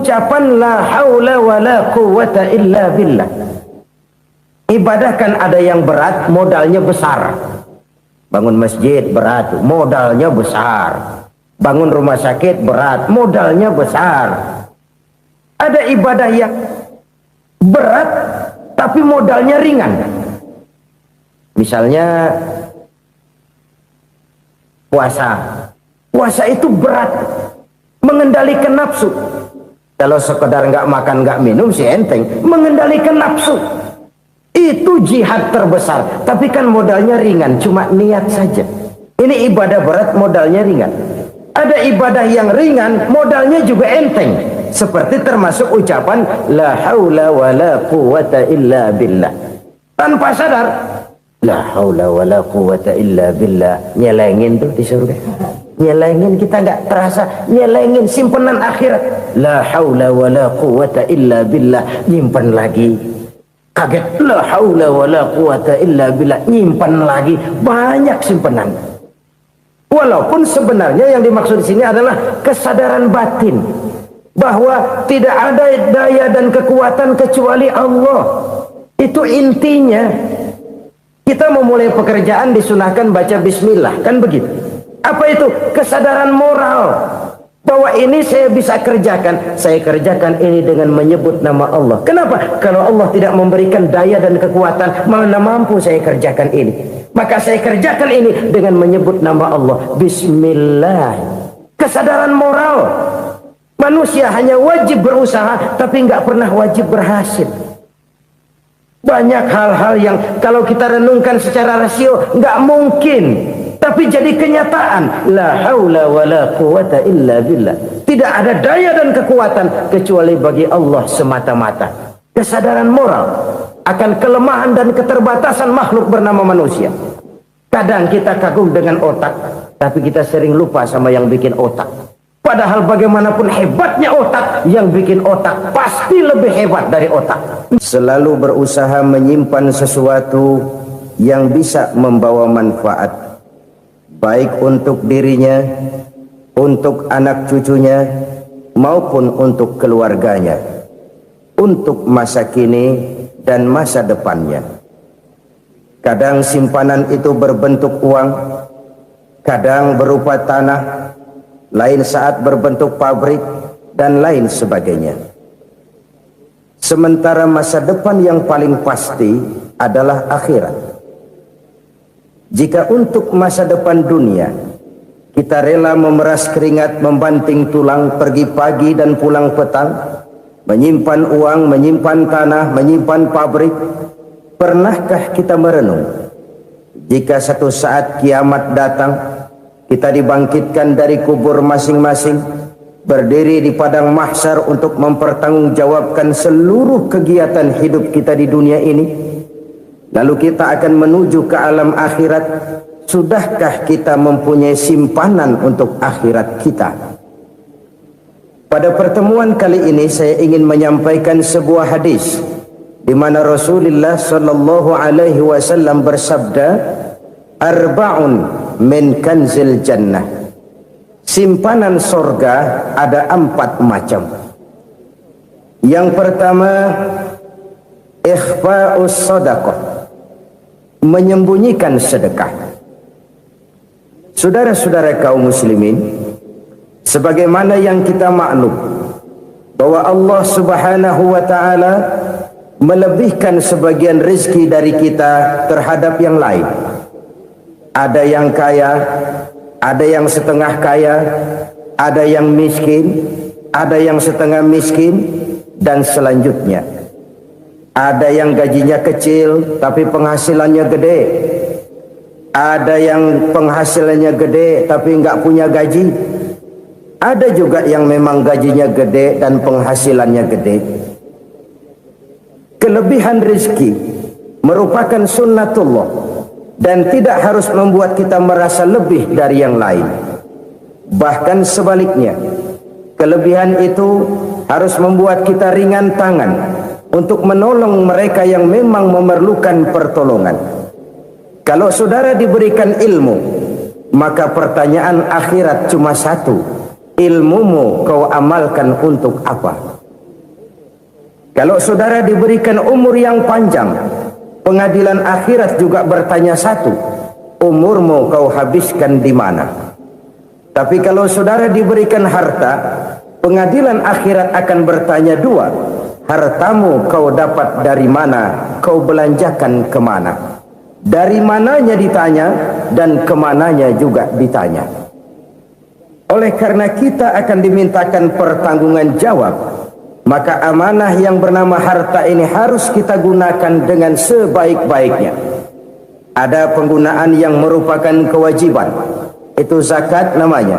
ucapan la haula wa la quwwata illa billah. Ibadah kan ada yang berat, modalnya besar. Bangun masjid berat, modalnya besar. Bangun rumah sakit berat, modalnya besar. Ada ibadah yang berat tapi modalnya ringan. Misalnya puasa. Puasa itu berat, mengendalikan nafsu. Kalau sekedar nggak makan nggak minum sih enteng, mengendalikan nafsu itu jihad terbesar. Tapi kan modalnya ringan, cuma niat saja. Ini ibadah berat, modalnya ringan. Ada ibadah yang ringan, modalnya juga enteng. Seperti termasuk ucapan la haula wa la quwwata illa billah. Tanpa sadar, la haula wa la quwwata illa billah. Nyelengin tuh di surga. Nyelengin, kita nggak terasa. Nyelengin simpenan akhirat. La haula wa la quwwata illa billah. Nyimpan lagi. Kaget, la haula wa la quwwata illa billah. Nyimpan lagi. Banyak simpenan. Walaupun sebenarnya yang dimaksud di sini adalah kesadaran batin. Bahwa tidak ada daya dan kekuatan kecuali Allah. Itu intinya. Kita memulai pekerjaan disunahkan baca bismillah, kan begitu? Apa itu? Kesadaran moral. Bahwa ini saya bisa kerjakan. Saya kerjakan ini dengan menyebut nama Allah. Kenapa? Kalau Allah tidak memberikan daya dan kekuatan, mana mampu saya kerjakan ini. Maka saya kerjakan ini dengan menyebut nama Allah. Bismillah. Kesadaran moral. Manusia hanya wajib berusaha, tapi nggak pernah wajib berhasil. Banyak hal-hal yang kalau kita renungkan secara rasio nggak mungkin, tapi jadi kenyataan. La haula wa la quwwata illa billah. Tidak ada daya dan kekuatan kecuali bagi Allah semata-mata. Kesadaran moral akan kelemahan dan keterbatasan makhluk bernama manusia. Kadang kita kagum dengan otak, tapi kita sering lupa sama yang bikin otak. Padahal bagaimanapun hebatnya otak, yang bikin otak pasti lebih hebat dari otak. Selalu berusaha menyimpan sesuatu yang bisa membawa manfaat, baik untuk dirinya, untuk anak cucunya, maupun untuk keluarganya, untuk masa kini dan masa depannya. Kadang simpanan itu berbentuk uang, kadang berupa tanah, lain saat berbentuk pabrik, dan lain sebagainya. Sementara masa depan yang paling pasti adalah akhirat. Jika untuk masa depan dunia kita rela memeras keringat, membanting tulang, pergi pagi dan pulang petang, menyimpan uang, menyimpan tanah, menyimpan pabrik, pernahkah kita merenung jika satu saat kiamat datang, kita dibangkitkan dari kubur masing-masing, berdiri di padang mahsyar untuk mempertanggungjawabkan seluruh kegiatan hidup kita di dunia ini. Lalu kita akan menuju ke alam akhirat. Sudahkah kita mempunyai simpanan untuk akhirat kita? Pada pertemuan kali ini saya ingin menyampaikan sebuah hadis di mana Rasulullah sallallahu alaihi wasallam bersabda, arba'un min kanzil jannah. Simpanan sorga ada 4 macam. Yang pertama, ikhfa'us sadaqah, menyembunyikan sedekah. Saudara-saudara kaum muslimin, sebagaimana yang kita maklum bahwa Allah Subhanahu wa taala melebihkan sebagian rezeki dari kita terhadap yang lain. Ada yang kaya, ada yang setengah kaya, ada yang miskin, ada yang setengah miskin, dan selanjutnya. Ada yang gajinya kecil tapi penghasilannya gede. Ada yang penghasilannya gede tapi nggak punya gaji. Ada juga yang memang gajinya gede dan penghasilannya gede. Kelebihan rezeki merupakan sunnatullah dan tidak harus membuat kita merasa lebih dari yang lain. Bahkan sebaliknya, kelebihan itu harus membuat kita ringan tangan untuk menolong mereka yang memang memerlukan pertolongan. Kalau saudara diberikan ilmu, maka pertanyaan akhirat cuma satu: ilmumu kau amalkan untuk apa? Kalau saudara diberikan umur yang panjang, pengadilan akhirat juga bertanya satu, umurmu kau habiskan di mana? Tapi kalau saudara diberikan harta, pengadilan akhirat akan bertanya dua, hartamu kau dapat dari mana, kau belanjakan kemana? Dari mananya ditanya, dan kemananya juga ditanya. Oleh karena kita akan dimintakan pertanggungan jawab, maka amanah yang bernama harta ini harus kita gunakan dengan sebaik-baiknya. Ada penggunaan yang merupakan kewajiban, itu zakat namanya.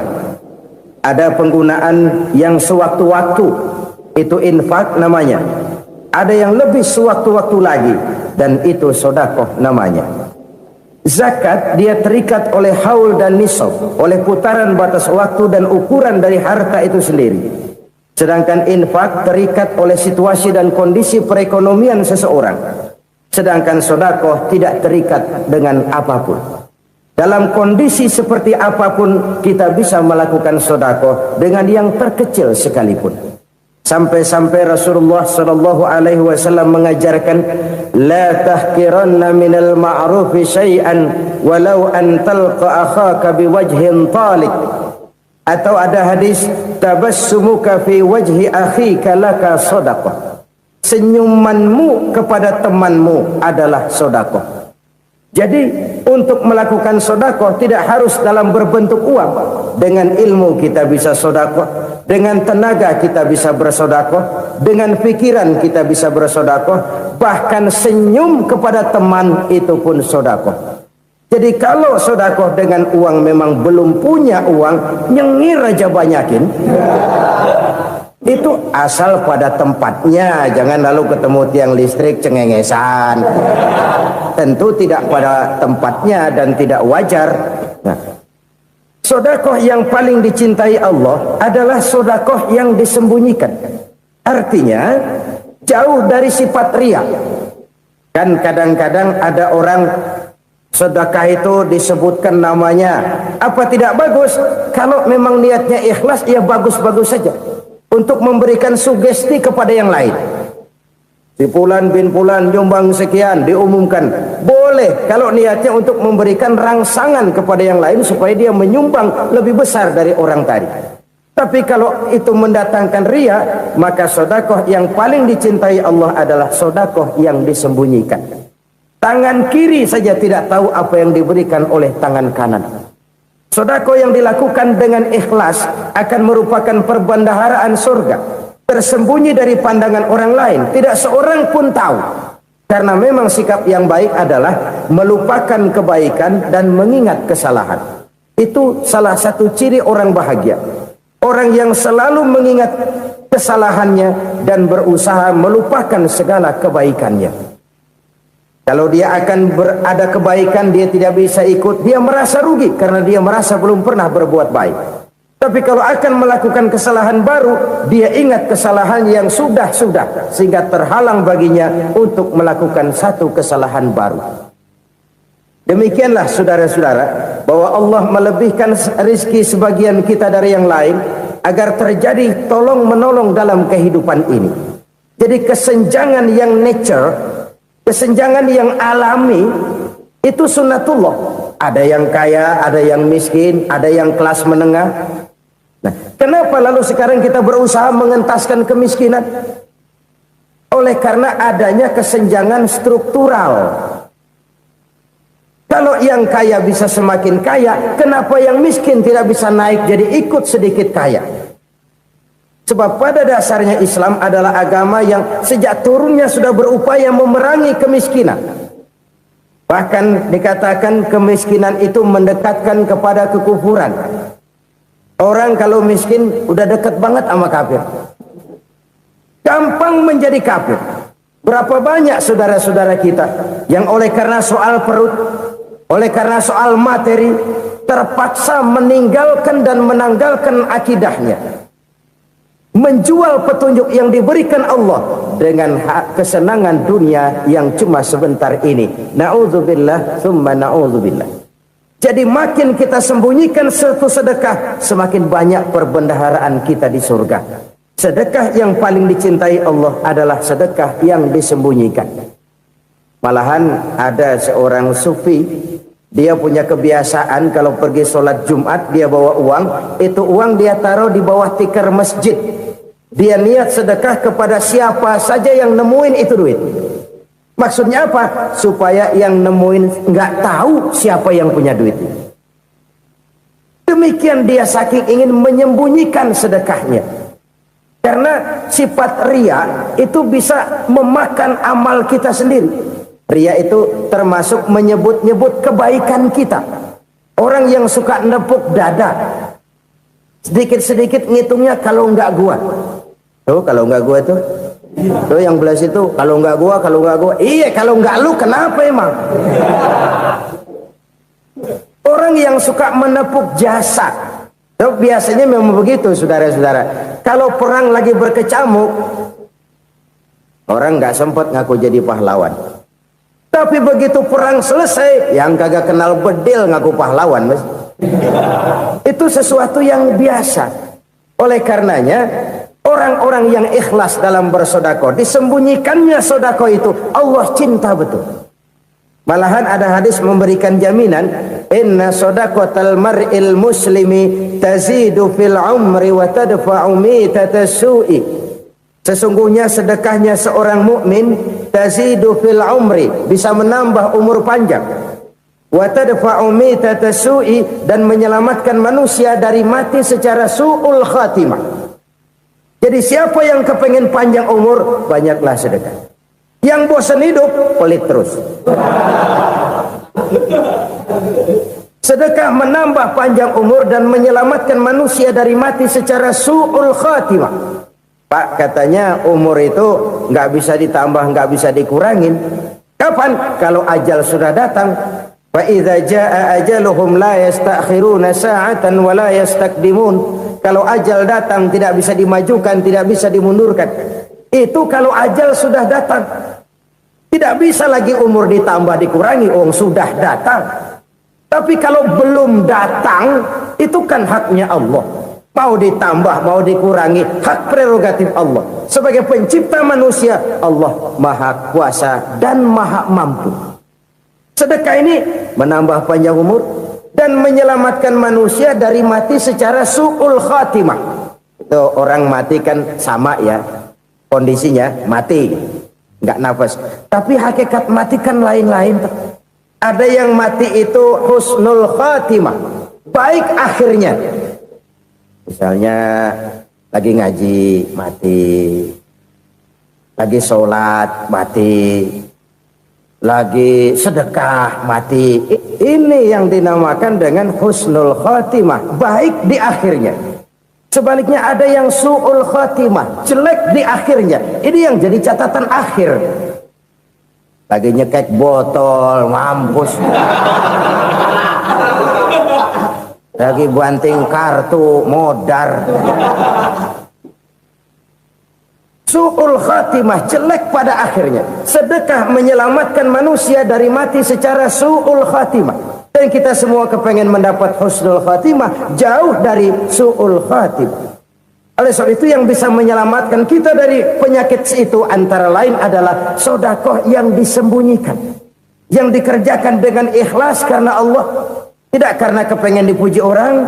Ada penggunaan yang sewaktu-waktu, itu infak namanya. Ada yang lebih sewaktu-waktu lagi, dan itu sedekah namanya. Zakat dia terikat oleh haul dan nisab, oleh putaran batas waktu dan ukuran dari harta itu sendiri. Sedangkan infak terikat oleh situasi dan kondisi perekonomian seseorang. Sedangkan sedekah tidak terikat dengan apapun. Dalam kondisi seperti apapun kita bisa melakukan sedekah dengan yang terkecil sekalipun. Sampai-sampai Rasulullah sallallahu alaihi wasallam mengajarkan, la tahqiranna minal ma'rufi syai'an walau an talqa akhaka biwajhin talik. Atau ada hadis, tabassumuka fi wajhi akhika laka shadaqah. Senyumanmu kepada temanmu adalah sedekah. Jadi untuk melakukan sedekah tidak harus dalam berbentuk uang. Dengan ilmu kita bisa sedekah, dengan tenaga kita bisa bersedekah, dengan pikiran kita bisa bersedekah, bahkan senyum kepada teman itu pun sedekah. Jadi kalau sedekah dengan uang memang belum punya uang, nyengir aja banyakin. Itu asal pada tempatnya, jangan lalu ketemu tiang listrik cengengesan. Tentu tidak pada tempatnya dan tidak wajar. Nah, sedekah yang paling dicintai Allah adalah sedekah yang disembunyikan. Artinya jauh dari sifat riya. Kan kadang-kadang ada orang sedekah itu disebutkan namanya, apa tidak bagus? Kalau memang niatnya ikhlas, ya bagus-bagus saja. Untuk memberikan sugesti kepada yang lain. Si Fulan bin Fulan nyumbang sekian, diumumkan. Boleh kalau niatnya untuk memberikan rangsangan kepada yang lain supaya dia menyumbang lebih besar dari orang tadi. Tapi kalau itu mendatangkan riya, maka sedekah yang paling dicintai Allah adalah sedekah yang disembunyikan. Tangan kiri saja tidak tahu apa yang diberikan oleh tangan kanan. Sedekah yang dilakukan dengan ikhlas akan merupakan perbendaharaan surga, tersembunyi dari pandangan orang lain, tidak seorang pun tahu. Karena memang sikap yang baik adalah melupakan kebaikan dan mengingat kesalahan. Itu salah satu ciri orang bahagia. Orang yang selalu mengingat kesalahannya dan berusaha melupakan segala kebaikannya. Kalau dia akan ada kebaikan, dia tidak bisa ikut, dia merasa rugi karena dia merasa belum pernah berbuat baik. Tapi kalau akan melakukan kesalahan baru, dia ingat kesalahan yang sudah-sudah, sehingga terhalang baginya untuk melakukan satu kesalahan baru. Demikianlah saudara-saudara, bahwa Allah melebihkan rizki sebagian kita dari yang lain, agar terjadi tolong-menolong dalam kehidupan ini. Jadi kesenjangan yang nature, kesenjangan yang alami, itu sunnatullah. Ada yang kaya, ada yang miskin, ada yang kelas menengah. Nah, kenapa lalu sekarang kita berusaha mengentaskan kemiskinan? Oleh karena adanya kesenjangan struktural. Kalau yang kaya bisa semakin kaya, kenapa yang miskin tidak bisa naik jadi ikut sedikit kaya? Sebab pada dasarnya Islam adalah agama yang sejak turunnya sudah berupaya memerangi kemiskinan. Bahkan dikatakan kemiskinan itu mendekatkan kepada kekufuran. Orang kalau miskin udah dekat banget sama kafir. Gampang menjadi kafir. Berapa banyak saudara-saudara kita yang oleh karena soal perut, oleh karena soal materi, terpaksa meninggalkan dan menanggalkan akidahnya. Menjual petunjuk yang diberikan Allah dengan kesenangan dunia yang cuma sebentar ini. Na'udzubillah, thumma na'udzubillah. Jadi makin kita sembunyikan satu sedekah, semakin banyak perbendaharaan kita di surga. Sedekah yang paling dicintai Allah adalah sedekah yang disembunyikan. Malahan ada seorang sufi, dia punya kebiasaan kalau pergi sholat Jumat dia bawa uang, itu uang dia taruh di bawah tikar masjid. Dia niat sedekah kepada siapa saja yang nemuin itu duit. Maksudnya apa? Supaya yang nemuin nggak tahu siapa yang punya duit. Demikian dia saking ingin menyembunyikan sedekahnya. Karena sifat riya itu bisa memakan amal kita sendiri. Riya itu termasuk menyebut-nyebut kebaikan kita. Orang yang suka nepuk dada, sedikit-sedikit ngitungnya kalau nggak gua. Tuh kalau nggak gua tuh yang belas itu kalau nggak gua. Iya kalau nggak lu kenapa emang? Orang yang suka menepuk jasa, tuh biasanya memang begitu saudara-saudara. Kalau perang lagi berkecamuk, orang nggak sempat ngaku jadi pahlawan. Tapi begitu perang selesai, yang kagak kenal bedil ngaku pahlawan, mas. Itu sesuatu yang biasa. Oleh karenanya, orang-orang yang ikhlas dalam bersodako, disembunyikannya sodako itu, Allah cinta betul. Malahan ada hadis memberikan jaminan, inna sodaqatal mar'il muslimi tazidu fil umri wa tadfa'u mitata su'i. Sesungguhnya sedekahnya seorang mukmin tazidu fil umri, bisa menambah umur panjang, wa tadfa'u mitata su'i, dan menyelamatkan manusia dari mati secara su'ul khatimah. Jadi siapa yang kepengen panjang umur, banyaklah sedekah. Yang bosan hidup, pelit terus. Sedekah menambah panjang umur dan menyelamatkan manusia dari mati secara su'ul khatimah. Pak, katanya umur itu nggak bisa ditambah, nggak bisa dikurangin. Kapan? Kalau ajal sudah datang. Fa idza jaa ajaluhum la yastakhiruna sa'atan wa la yastakdimun. Kalau ajal datang tidak bisa dimajukan, tidak bisa dimundurkan. Itu kalau ajal sudah datang. Tidak bisa lagi umur ditambah dikurangi, sudah datang. Tapi kalau belum datang, itu kan haknya Allah. Mau ditambah, mau dikurangi, hak prerogatif Allah. Sebagai pencipta manusia, Allah maha kuasa dan maha mampu. Sedekah ini menambah panjang umur dan menyelamatkan manusia dari mati secara su'ul khatimah. Itu orang mati kan sama ya, kondisinya mati, nggak nafas. Tapi hakikat mati kan lain-lain. Ada yang mati itu husnul khatimah, baik akhirnya. Misalnya lagi ngaji mati, lagi sholat mati, lagi sedekah mati. Ini yang dinamakan dengan husnul khatimah, baik di akhirnya. Sebaliknya ada yang su'ul khatimah, jelek di akhirnya. Ini yang jadi catatan akhir. Lagi nyekek botol, mampus. Lagi banting kartu, modar. Su'ul khatimah, jelek pada akhirnya. Sedekah menyelamatkan manusia dari mati secara su'ul khatimah. Dan kita semua kepengen mendapat husnul khatimah, jauh dari su'ul khatimah. Oleh sebab itu yang bisa menyelamatkan kita dari penyakit itu antara lain adalah sedekah yang disembunyikan, yang dikerjakan dengan ikhlas karena Allah, tidak karena kepengen dipuji orang,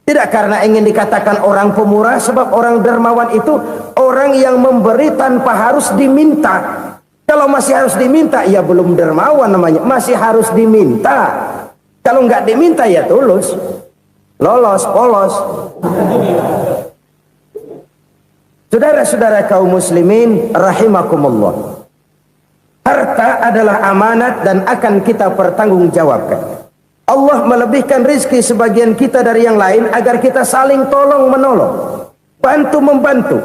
tidak karena ingin dikatakan orang pemurah. Sebab orang dermawan itu orang yang memberi tanpa harus diminta. Kalau masih harus diminta, ya belum dermawan namanya, masih harus diminta. Kalau nggak diminta ya tulus, lolos, polos. Saudara-saudara kaum muslimin rahimakumullah, harta adalah amanat dan akan kita pertanggungjawabkan. Allah melebihkan rizki sebagian kita dari yang lain agar kita saling tolong menolong, bantu membantu.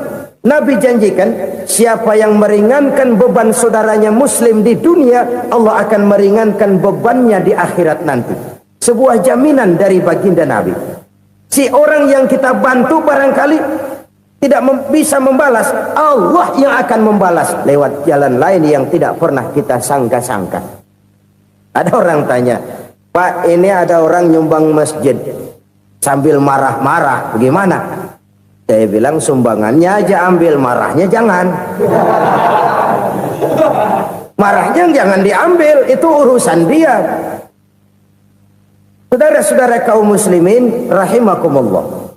Nabi janjikan siapa yang meringankan beban saudaranya muslim di dunia, Allah akan meringankan bebannya di akhirat nanti. Sebuah jaminan dari baginda Nabi. Si orang yang kita bantu barangkali tidak bisa membalas, Allah yang akan membalas lewat jalan lain yang tidak pernah kita sangka-sangka. Ada orang tanya, Pak, ini ada orang nyumbang masjid sambil marah-marah, bagaimana? Saya bilang sumbangannya aja ambil, marahnya jangan. Marahnya jangan diambil, itu urusan dia. Saudara-saudara kaum muslimin rahimakumullah.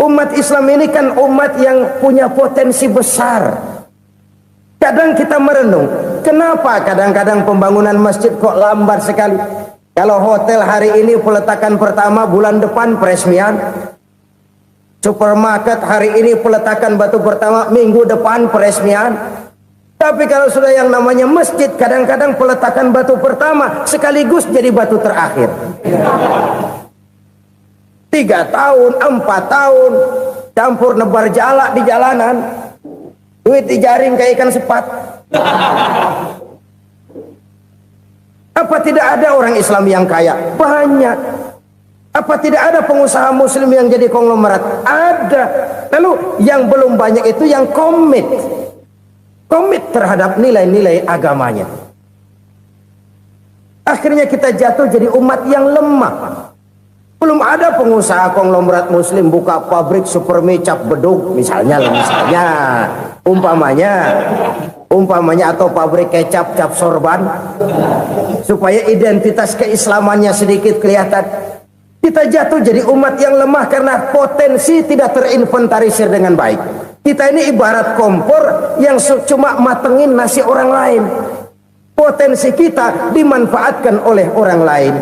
Umat Islam ini kan umat yang punya potensi besar. Kadang kita merenung, kenapa kadang-kadang pembangunan masjid kok lambat sekali? Kalau hotel hari ini peletakan pertama, bulan depan peresmian. Supermarket hari ini peletakan batu pertama, minggu depan peresmian. Tapi kalau sudah yang namanya masjid, kadang-kadang peletakan batu pertama sekaligus jadi batu terakhir. 3 tahun, 4 tahun, campur nebar jalak di jalanan, duit dijaring kayak ikan sepat. Apa tidak ada orang Islam yang kaya? Banyak. Apa tidak ada pengusaha muslim yang jadi konglomerat? Ada. Lalu yang belum banyak itu yang komit terhadap nilai-nilai agamanya. Akhirnya kita jatuh jadi umat yang lemah. Belum ada pengusaha konglomerat muslim buka pabrik supermi cap bedug misalnya umpamanya atau pabrik kecap cap sorban supaya identitas keislamannya sedikit kelihatan. Kita jatuh jadi umat yang lemah karena potensi tidak terinventarisir dengan baik. Kita ini ibarat kompor yang cuma matengin nasi orang lain. Potensi kita dimanfaatkan oleh orang lain.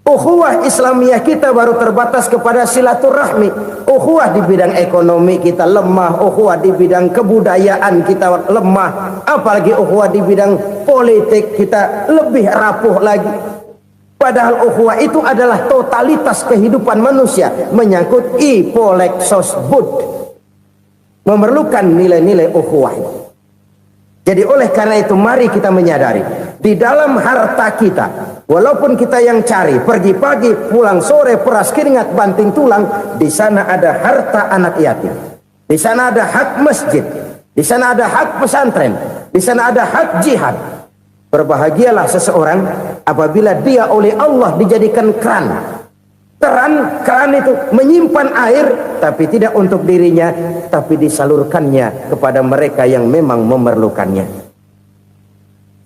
Ukhuwah Islamiyah kita baru terbatas kepada silaturahmi. Ukhuwah di bidang ekonomi kita lemah, ukhuwah di bidang kebudayaan kita lemah, apalagi ukhuwah di bidang politik kita lebih rapuh lagi. Padahal ukhuwah itu adalah totalitas kehidupan manusia, menyangkut ipolek sosbud, memerlukan nilai-nilai ukhuwah. Jadi oleh karena itu mari kita menyadari di dalam harta kita, walaupun kita yang cari pergi pagi pulang sore peras keringat banting tulang, di sana ada harta anak yatim, di sana ada hak masjid, di sana ada hak pesantren, di sana ada hak jihad. Berbahagialah seseorang apabila dia oleh Allah dijadikan keran. Keran itu menyimpan air, tapi tidak untuk dirinya, tapi disalurkannya kepada mereka yang memang memerlukannya.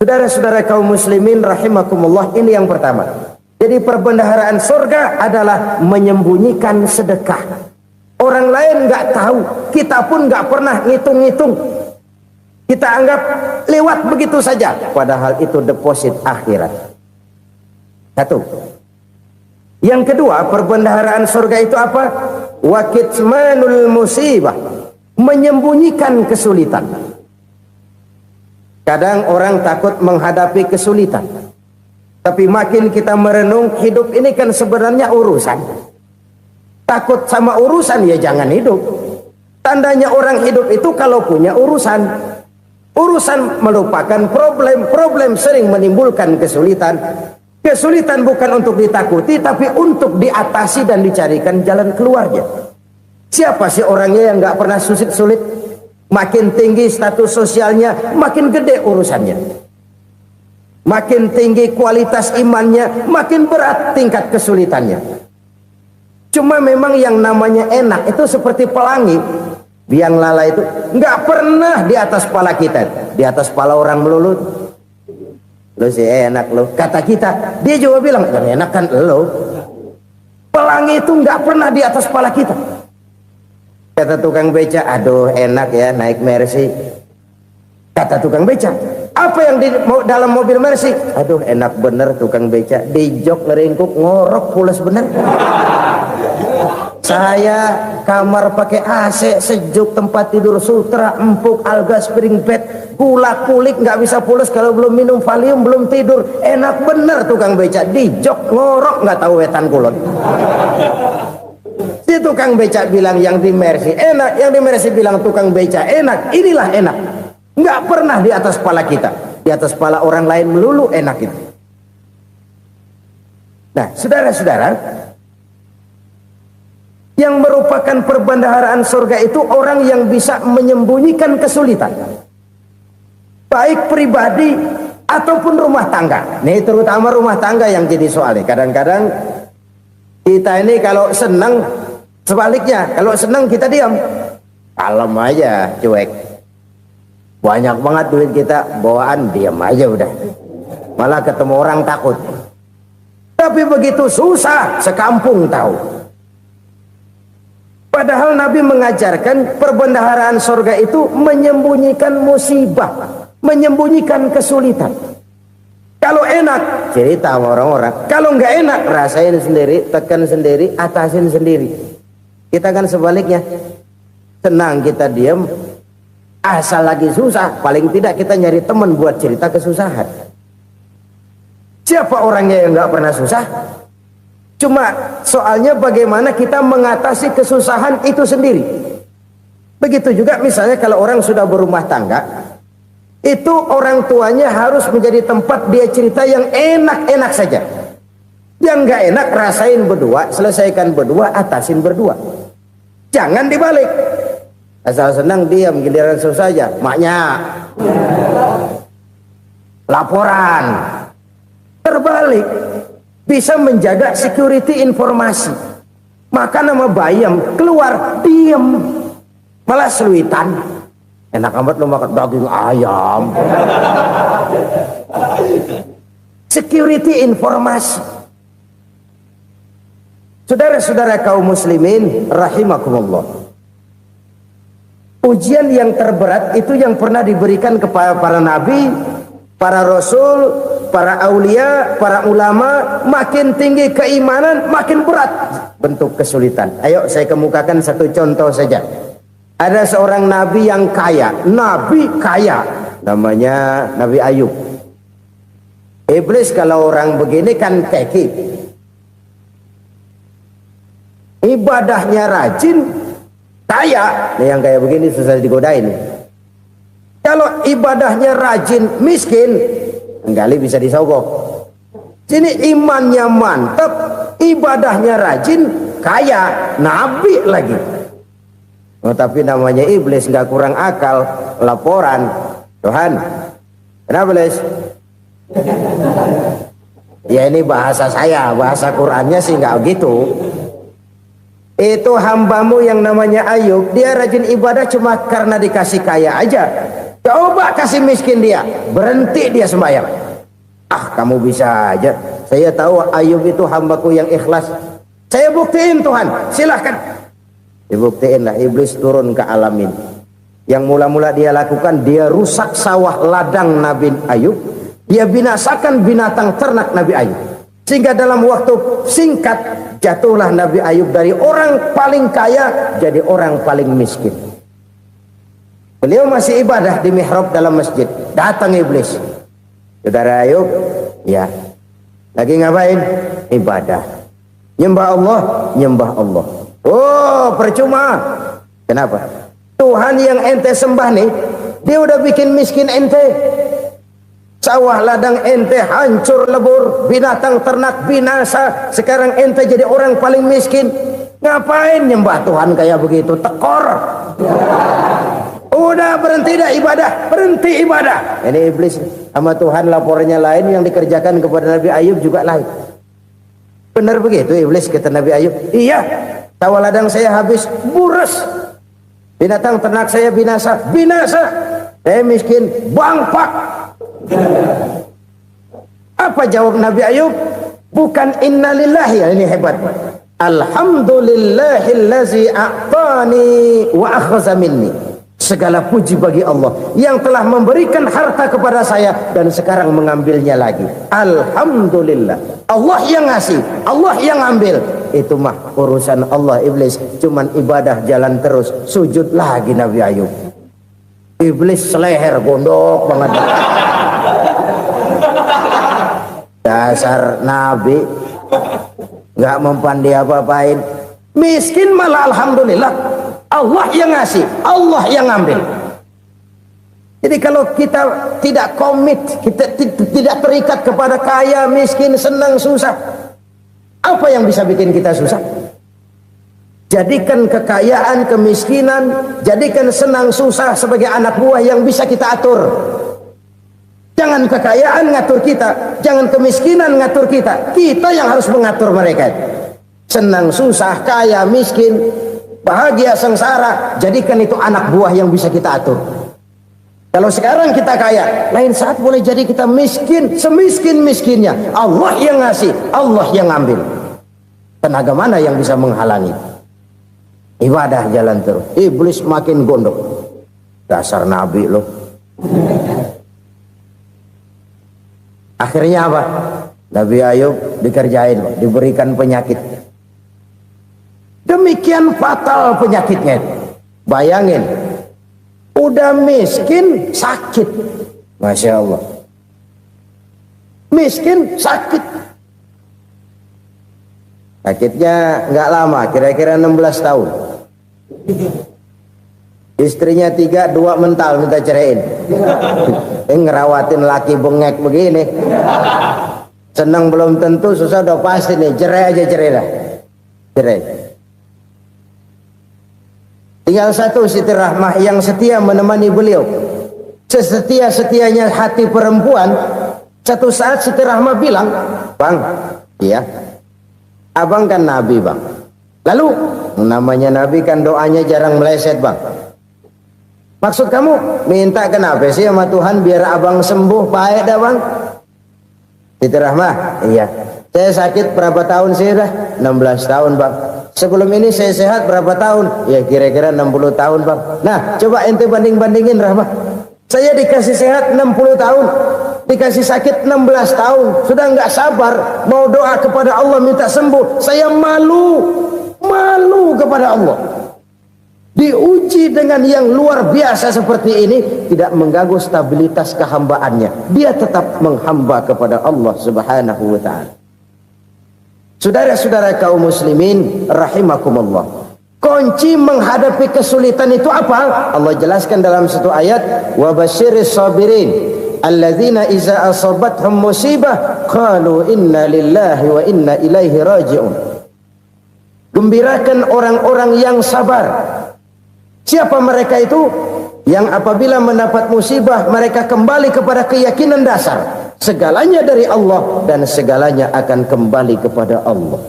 Saudara-saudara kaum muslimin rahimakumullah, ini yang pertama. Jadi perbendaharaan surga adalah menyembunyikan sedekah. Orang lain nggak tahu, kita pun nggak pernah ngitung-ngitung. Kita anggap lewat begitu saja, padahal itu deposit akhirat. Satu. Yang kedua, perbendaharaan surga itu apa? Wa kitmanul musibah, menyembunyikan kesulitan. Kadang orang takut menghadapi kesulitan, tapi makin kita merenung, hidup ini kan sebenarnya urusan. Takut sama urusan ya jangan hidup. Tandanya orang hidup itu kalau punya urusan. Urusan melupakan problem, problem sering menimbulkan kesulitan. Kesulitan bukan untuk ditakuti, tapi untuk diatasi dan dicarikan jalan keluarnya. Siapa sih orangnya yang nggak pernah sulit-sulit? Makin tinggi status sosialnya, makin gede urusannya. Makin tinggi kualitas imannya, makin berat tingkat kesulitannya. Cuma memang yang namanya enak itu seperti pelangi. Biang lala itu nggak pernah di atas kepala kita, di atas kepala orang melulu. Lo sih enak lo, kata kita. Dia juga bilang yang enak kan lo. Pelangi itu nggak pernah di atas kepala kita. Kata tukang beca, aduh enak ya naik Mercy. Kata tukang beca, apa yang di dalam mobil Mercy? Aduh enak bener tukang beca, di jok ngeringkuk ngorok pulas bener. Saya kamar pakai AC sejuk, tempat tidur sutra empuk, alga spring bed, gula kulik nggak bisa pulas kalau belum minum Valium, belum tidur. Enak bener tukang beca, di jok ngorok nggak tahu wetan kulon. Si tukang beca bilang yang di Mercy enak, yang di Mercy bilang tukang beca enak. Inilah enak, nggak pernah di atas kepala kita, di atas kepala orang lain melulu enak itu. Nah saudara-saudara, yang merupakan perbendaharaan surga itu orang yang bisa menyembunyikan kesulitan, baik pribadi ataupun rumah tangga. Nih terutama rumah tangga yang jadi soalnya. Kadang-kadang kita ini kalau senang Sebaliknya, kalau senang kita diam, kalem aja, cuek. Banyak banget duit kita, bawaan diam aja udah. Malah ketemu orang takut. Tapi begitu susah, sekampung tahu. Padahal Nabi mengajarkan perbendaharaan surga itu menyembunyikan musibah, menyembunyikan kesulitan. Kalau enak, cerita sama orang-orang. Kalau nggak enak, rasain sendiri, tekan sendiri, atasin sendiri. Kita kan sebaliknya, senang kita diam, asal lagi susah, paling tidak kita nyari teman buat cerita kesusahan. Siapa orangnya yang nggak pernah susah? Cuma soalnya bagaimana kita mengatasi kesusahan itu sendiri. Begitu juga misalnya kalau orang sudah berumah tangga, itu orang tuanya harus menjadi tempat dia cerita yang enak-enak saja. Yang nggak enak rasain berdua, selesaikan berdua, atasin berdua. Jangan dibalik. Asal senang diam, giliran susah aja. Maknya laporan. Terbalik. Bisa menjaga security informasi. Maka nama bayam keluar diam. Malah seluitan. Enak amat lo makan daging ayam. Security informasi. Saudara-saudara kaum muslimin rahimakumullah. Ujian yang terberat itu yang pernah diberikan kepada para nabi, para rasul, para aulia, para ulama. Makin tinggi keimanan, makin berat bentuk kesulitan. Ayo saya kemukakan satu contoh saja. Ada seorang nabi yang kaya, nabi kaya, namanya Nabi Ayub. Iblis kalau orang begini kan keki. Ibadahnya rajin, kaya. Nih yang kayak begini susah digodain. Kalau ibadahnya rajin, miskin, enggali bisa disogok. Sini imannya mantap, ibadahnya rajin, kaya, nabi lagi. Oh, tapi namanya iblis nggak kurang akal. Laporan, Tuhan, kenapa iblis? Ya ini bahasa saya, bahasa Qurannya sih nggak gitu. Itu hambamu yang namanya Ayub, dia rajin ibadah cuma karena dikasih kaya aja. Coba kasih miskin dia, berhenti dia sembahyang. Ah, kamu bisa aja. Saya tahu Ayub itu hambaku yang ikhlas. Saya buktiin Tuhan, silahkan. Dibuktiin lah, iblis turun ke alamin. Yang mula-mula dia lakukan, dia rusak sawah ladang Nabi Ayub. Dia binasakan binatang ternak Nabi Ayub. Sehingga dalam waktu singkat jatuhlah Nabi Ayub dari orang paling kaya jadi orang paling miskin. Beliau masih ibadah di mihrab dalam masjid. Datang iblis. Saudara Ayub, ya. Lagi ngapain? Ibadah. Nyembah Allah, nyembah Allah. Oh, percuma. Kenapa? Tuhan yang ente sembah nih, dia udah bikin miskin ente. Sawah ladang ente hancur lebur, binatang ternak binasa. Sekarang ente jadi orang paling miskin. Ngapain nyembah Tuhan kayak begitu? Tekor. Udah berhenti dah ibadah, berhenti ibadah. Ini iblis sama Tuhan laporannya lain, yang dikerjakan kepada Nabi Ayub juga lain. Benar begitu iblis kata Nabi Ayub? Iya, sawah ladang saya habis, buras. Binatang ternak saya binasa, binasa. Saya miskin, bangpak. Apa jawab Nabi Ayub? Bukan innalillahi, ini hebat. Alhamdulillahillazi a'tani wa akhza minni. Segala puji bagi Allah yang telah memberikan harta kepada saya dan sekarang mengambilnya lagi. Alhamdulillah. Allah yang ngasih, Allah yang ambil. Itu mah urusan Allah. Iblis cuman ibadah jalan terus, sujud lagi Nabi Ayub. Iblis seleher gondok banget. Dasar Nabi nggak mempan dia apa-apain. Miskin malah alhamdulillah. Allah yang ngasih, Allah yang ngambil. Jadi kalau kita tidak komit, kita tidak terikat kepada kaya, miskin, senang, susah, apa yang bisa bikin kita susah? Jadikan kekayaan, kemiskinan, jadikan senang, susah sebagai anak buah yang bisa kita atur. Jangan kekayaan ngatur kita, jangan kemiskinan ngatur kita. Kita yang harus mengatur mereka. senang susah, kaya miskin, bahagia sengsara, jadikan itu anak buah yang bisa kita atur. Kalau sekarang kita kaya, lain saat boleh jadi kita miskin, semiskin-miskinnya. Allah yang ngasih, Allah yang ngambil. Tenaga mana yang bisa menghalangi? Ibadah jalan terus. Iblis makin gondok. Dasar nabi loh. Akhirnya apa? Nabi Ayub dikerjain, diberikan penyakit. Demikian fatal penyakitnya. Bayangin, udah miskin sakit. Masya Allah. Miskin sakit. Sakitnya nggak lama, kira-kira 16 tahun. Istrinya 3, 2 mental minta ceraiin. Ngerawatin laki bengek begini. Senang belum tentu, susah udah pasti nih. Cerai aja, cerai dah. Cerai. Tinggal satu Siti Rahmah yang setia menemani beliau. Sesetia-setianya hati perempuan. Satu saat Siti Rahmah bilang, "Bang, iya, abang kan nabi, Bang. Lalu namanya nabi kan doanya jarang meleset, Bang. Maksud kamu minta kenapa sih sama Tuhan biar abang sembuh baik dah, Bang?" Siti Rahmah, "Iya, saya sakit berapa tahun sih dah?" 16 tahun, Bang. "Sebelum ini saya sehat berapa tahun?" "Ya kira-kira 60 tahun, Bang." "Nah, coba ente banding-bandingin, Rahmah. Saya dikasih sehat 60 tahun, dikasih sakit 16 tahun. Sudah nggak sabar mau doa kepada Allah minta sembuh. Saya malu kepada Allah. Diuji dengan yang luar biasa seperti ini, tidak mengganggu stabilitas kehambaannya. Dia tetap menghamba kepada Allah Subhanahu wa ta'ala. Saudara-saudara kaum muslimin rahimakumullah. Kunci menghadapi kesulitan itu apa? Allah jelaskan dalam satu ayat, "Wa basyiris sabirin alladzina iza asabathum musibah qalu inna lillahi wa inna ilaihi raji'un." Gembirakan orang-orang yang sabar. Siapa mereka itu? Yang apabila mendapat musibah mereka kembali kepada keyakinan dasar, segalanya dari Allah dan segalanya akan kembali kepada Allah.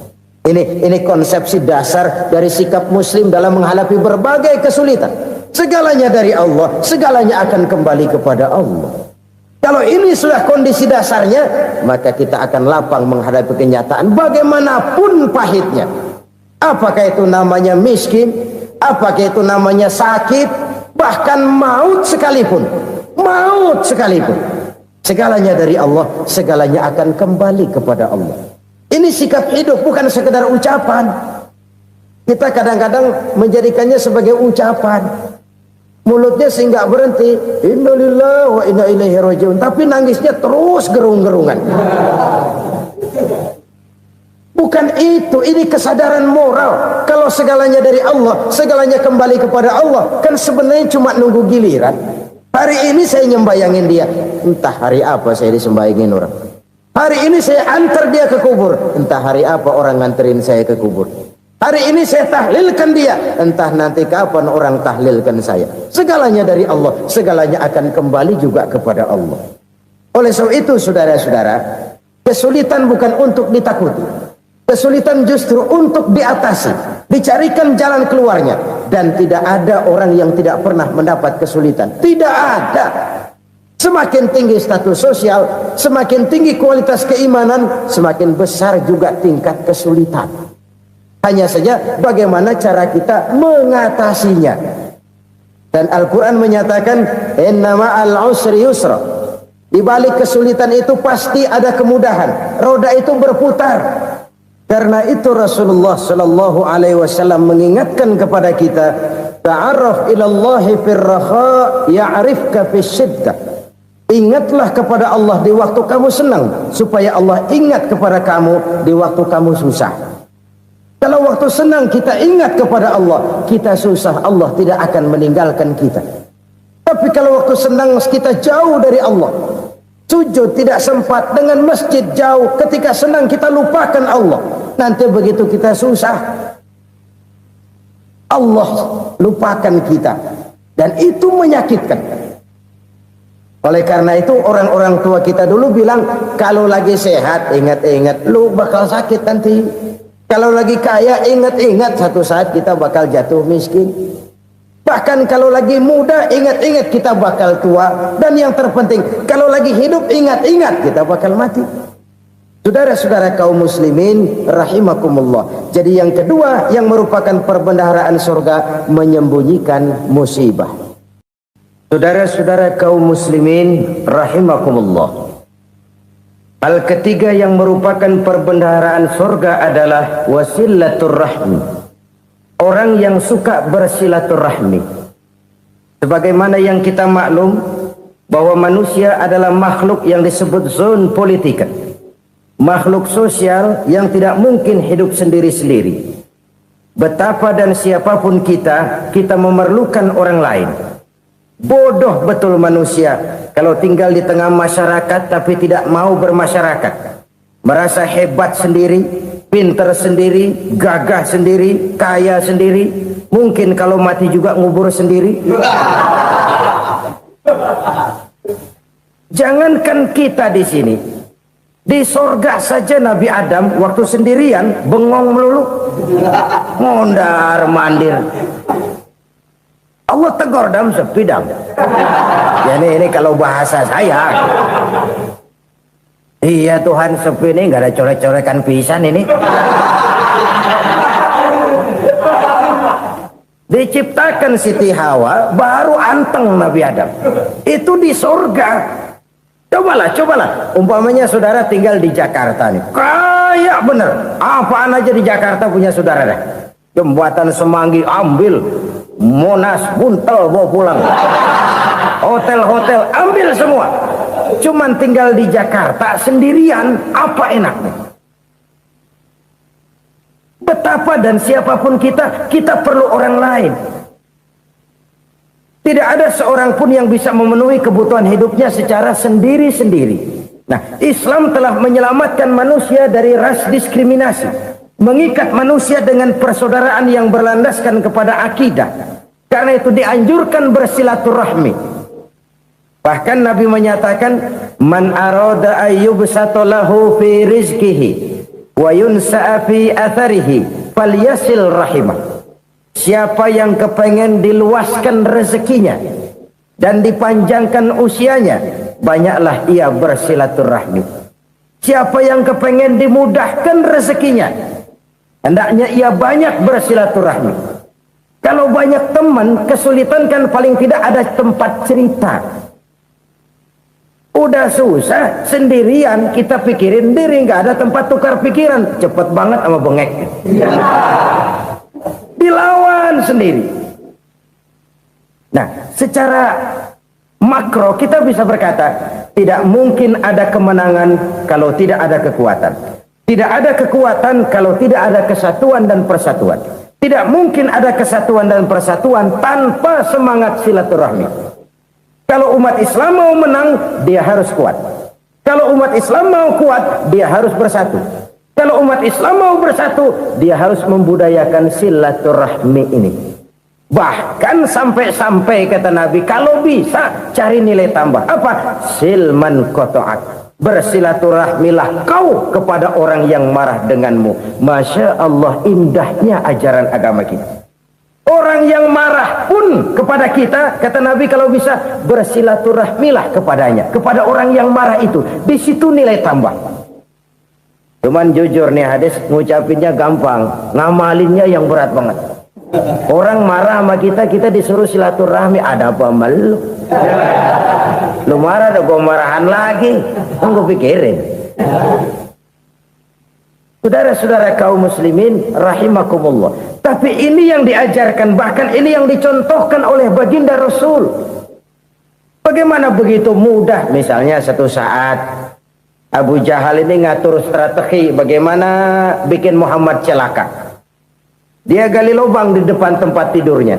Ini konsepsi dasar dari sikap muslim dalam menghadapi berbagai kesulitan. Segalanya dari Allah, segalanya akan kembali kepada Allah. Kalau ini sudah kondisi dasarnya, maka kita akan lapang menghadapi kenyataan bagaimanapun pahitnya. Apakah itu namanya miskin, apakah itu namanya sakit, bahkan maut sekalipun. Segalanya dari Allah, segalanya akan kembali kepada Allah. Ini sikap hidup, bukan sekedar ucapan. Kita kadang-kadang menjadikannya sebagai ucapan. Mulutnya sih nggak berhenti, innalillahi wa inna ilaihi raji'un, tapi nangisnya terus gerung-gerungan. Bukan itu, ini kesadaran moral. Kalau segalanya dari Allah, segalanya kembali kepada Allah, kan sebenarnya cuma nunggu giliran. Hari ini saya nyembayangin dia, entah hari apa saya disembayangin orang. Hari ini saya antar dia ke kubur, entah hari apa orang nganterin saya ke kubur. Hari ini saya tahlilkan dia, entah nanti kapan orang tahlilkan saya. Segalanya dari Allah, segalanya akan kembali juga kepada Allah. Oleh sebab itu saudara-saudara, kesulitan bukan untuk ditakuti. Kesulitan justru untuk diatasi, dicarikan jalan keluarnya. Dan tidak ada orang yang tidak pernah mendapat kesulitan. Tidak ada. Semakin tinggi status sosial, semakin tinggi kualitas keimanan, semakin besar juga tingkat kesulitan. Hanya saja bagaimana cara kita mengatasinya. Dan Al-Quran menyatakan, "Inna ma'al usri yusra." Di balik kesulitan itu pasti ada kemudahan. Roda itu berputar. Karena itu Rasulullah sallallahu alaihi wasallam mengingatkan kepada kita, ta'arraf ilallahi fir raha ya'rifka fis syiddah. Ingatlah kepada Allah di waktu kamu senang, supaya Allah ingat kepada kamu di waktu kamu susah. Kalau waktu senang kita ingat kepada Allah, kita susah, Allah tidak akan meninggalkan kita. Tapi kalau waktu senang kita jauh dari Allah, sujud tidak sempat, dengan masjid jauh, ketika senang kita lupakan Allah. Nanti begitu kita susah, Allah lupakan kita. Dan itu menyakitkan. Oleh karena itu orang-orang tua kita dulu bilang, kalau lagi sehat ingat-ingat lu bakal sakit nanti. Kalau lagi kaya, ingat-ingat satu saat kita bakal jatuh miskin. Bahkan kalau lagi muda, ingat-ingat kita bakal tua. Dan yang terpenting, kalau lagi hidup, ingat-ingat kita bakal mati. Saudara-saudara kaum muslimin rahimakumullah. Jadi yang kedua yang merupakan perbendaharaan surga, menyembunyikan musibah. Saudara-saudara kaum muslimin rahimakumullah. Hal ketiga yang merupakan perbendaharaan surga adalah wasilatur rahmi. Orang yang suka bersilaturahmi. Sebagaimana yang kita maklum bahwa manusia adalah makhluk yang disebut zon politika. Makhluk sosial yang tidak mungkin hidup sendiri-sendiri. Betapa dan siapapun kita memerlukan orang lain. Bodoh betul manusia kalau tinggal di tengah masyarakat tapi tidak mau bermasyarakat. Merasa hebat sendiri, pintar sendiri, gagah sendiri, kaya sendiri. Mungkin kalau mati juga ngubur sendiri. Jangankan kita di sini, di sorga saja Nabi Adam waktu sendirian bengong melulu, mondar mandir. Allah tegur dam sepi dam. Ya ini kalau bahasa saya. Iya Tuhan sepi ini nggak ada coret-corekan pisan ini. Diciptakan Siti Hawa baru anteng Nabi Adam. Itu di sorga. Cobalah. Umpamanya saudara tinggal di Jakarta nih. Kayak bener. Apaan aja di Jakarta punya saudara dah. Jembatan Semanggi ambil. Monas, Buntel bawa pulang. Hotel-hotel ambil semua. Cuman tinggal di Jakarta sendirian, apa enaknya? Betapa dan siapapun kita perlu orang lain. Tidak ada seorang pun yang bisa memenuhi kebutuhan hidupnya secara sendiri-sendiri. Nah, Islam telah menyelamatkan manusia dari ras diskriminasi. Mengikat manusia dengan persaudaraan yang berlandaskan kepada akidah. Karena itu dianjurkan bersilaturahmi. Bahkan Nabi menyatakan, man arada ayyubsata lahu fi rizqihi wa yunsa'a fi atharihi falyasil rahimah. Siapa yang kepengen diluaskan rezekinya dan dipanjangkan usianya, banyaklah ia bersilaturahmi. Siapa yang kepengen dimudahkan rezekinya, hendaknya ia banyak bersilaturahmi. Kalau banyak teman, kesulitan kan paling tidak ada tempat cerita. Udah susah, sendirian kita pikirin diri, nggak ada tempat tukar pikiran. Cepet banget sama bengek. Dilawan sendiri. Nah, secara makro kita bisa berkata, tidak mungkin ada kemenangan kalau tidak ada kekuatan. Tidak ada kekuatan kalau tidak ada kesatuan dan persatuan. Tidak mungkin ada kesatuan dan persatuan tanpa semangat silaturahmi. Kalau umat Islam mau menang, dia harus kuat. Kalau umat Islam mau kuat, dia harus bersatu. Kalau umat Islam mau bersatu, dia harus membudayakan silaturahmi ini. Bahkan sampai-sampai kata Nabi, kalau bisa cari nilai tambah. Apa? Silman qata'ak. Bersilaturahmilah kau kepada orang yang marah denganmu. Masya Allah, indahnya ajaran agama kita. Orang yang marah pun kepada kita, kata Nabi, kalau bisa bersilaturahmilah kepadanya, kepada orang yang marah itu. Di situ nilai tambah. Cuman jujur nih hadis, ngucapinnya gampang, ngamalinnya yang berat banget. Orang marah sama kita disuruh silaturahmi, ada apa malu? Lu marah, ada gue marahan lagi. Gue pikirin. Saudara-saudara kaum muslimin rahimakumullah. Tapi ini yang diajarkan, bahkan ini yang dicontohkan oleh baginda Rasul. Bagaimana begitu mudah, misalnya satu saat Abu Jahal ini ngatur strategi bagaimana bikin Muhammad celaka. Dia gali lubang di depan tempat tidurnya.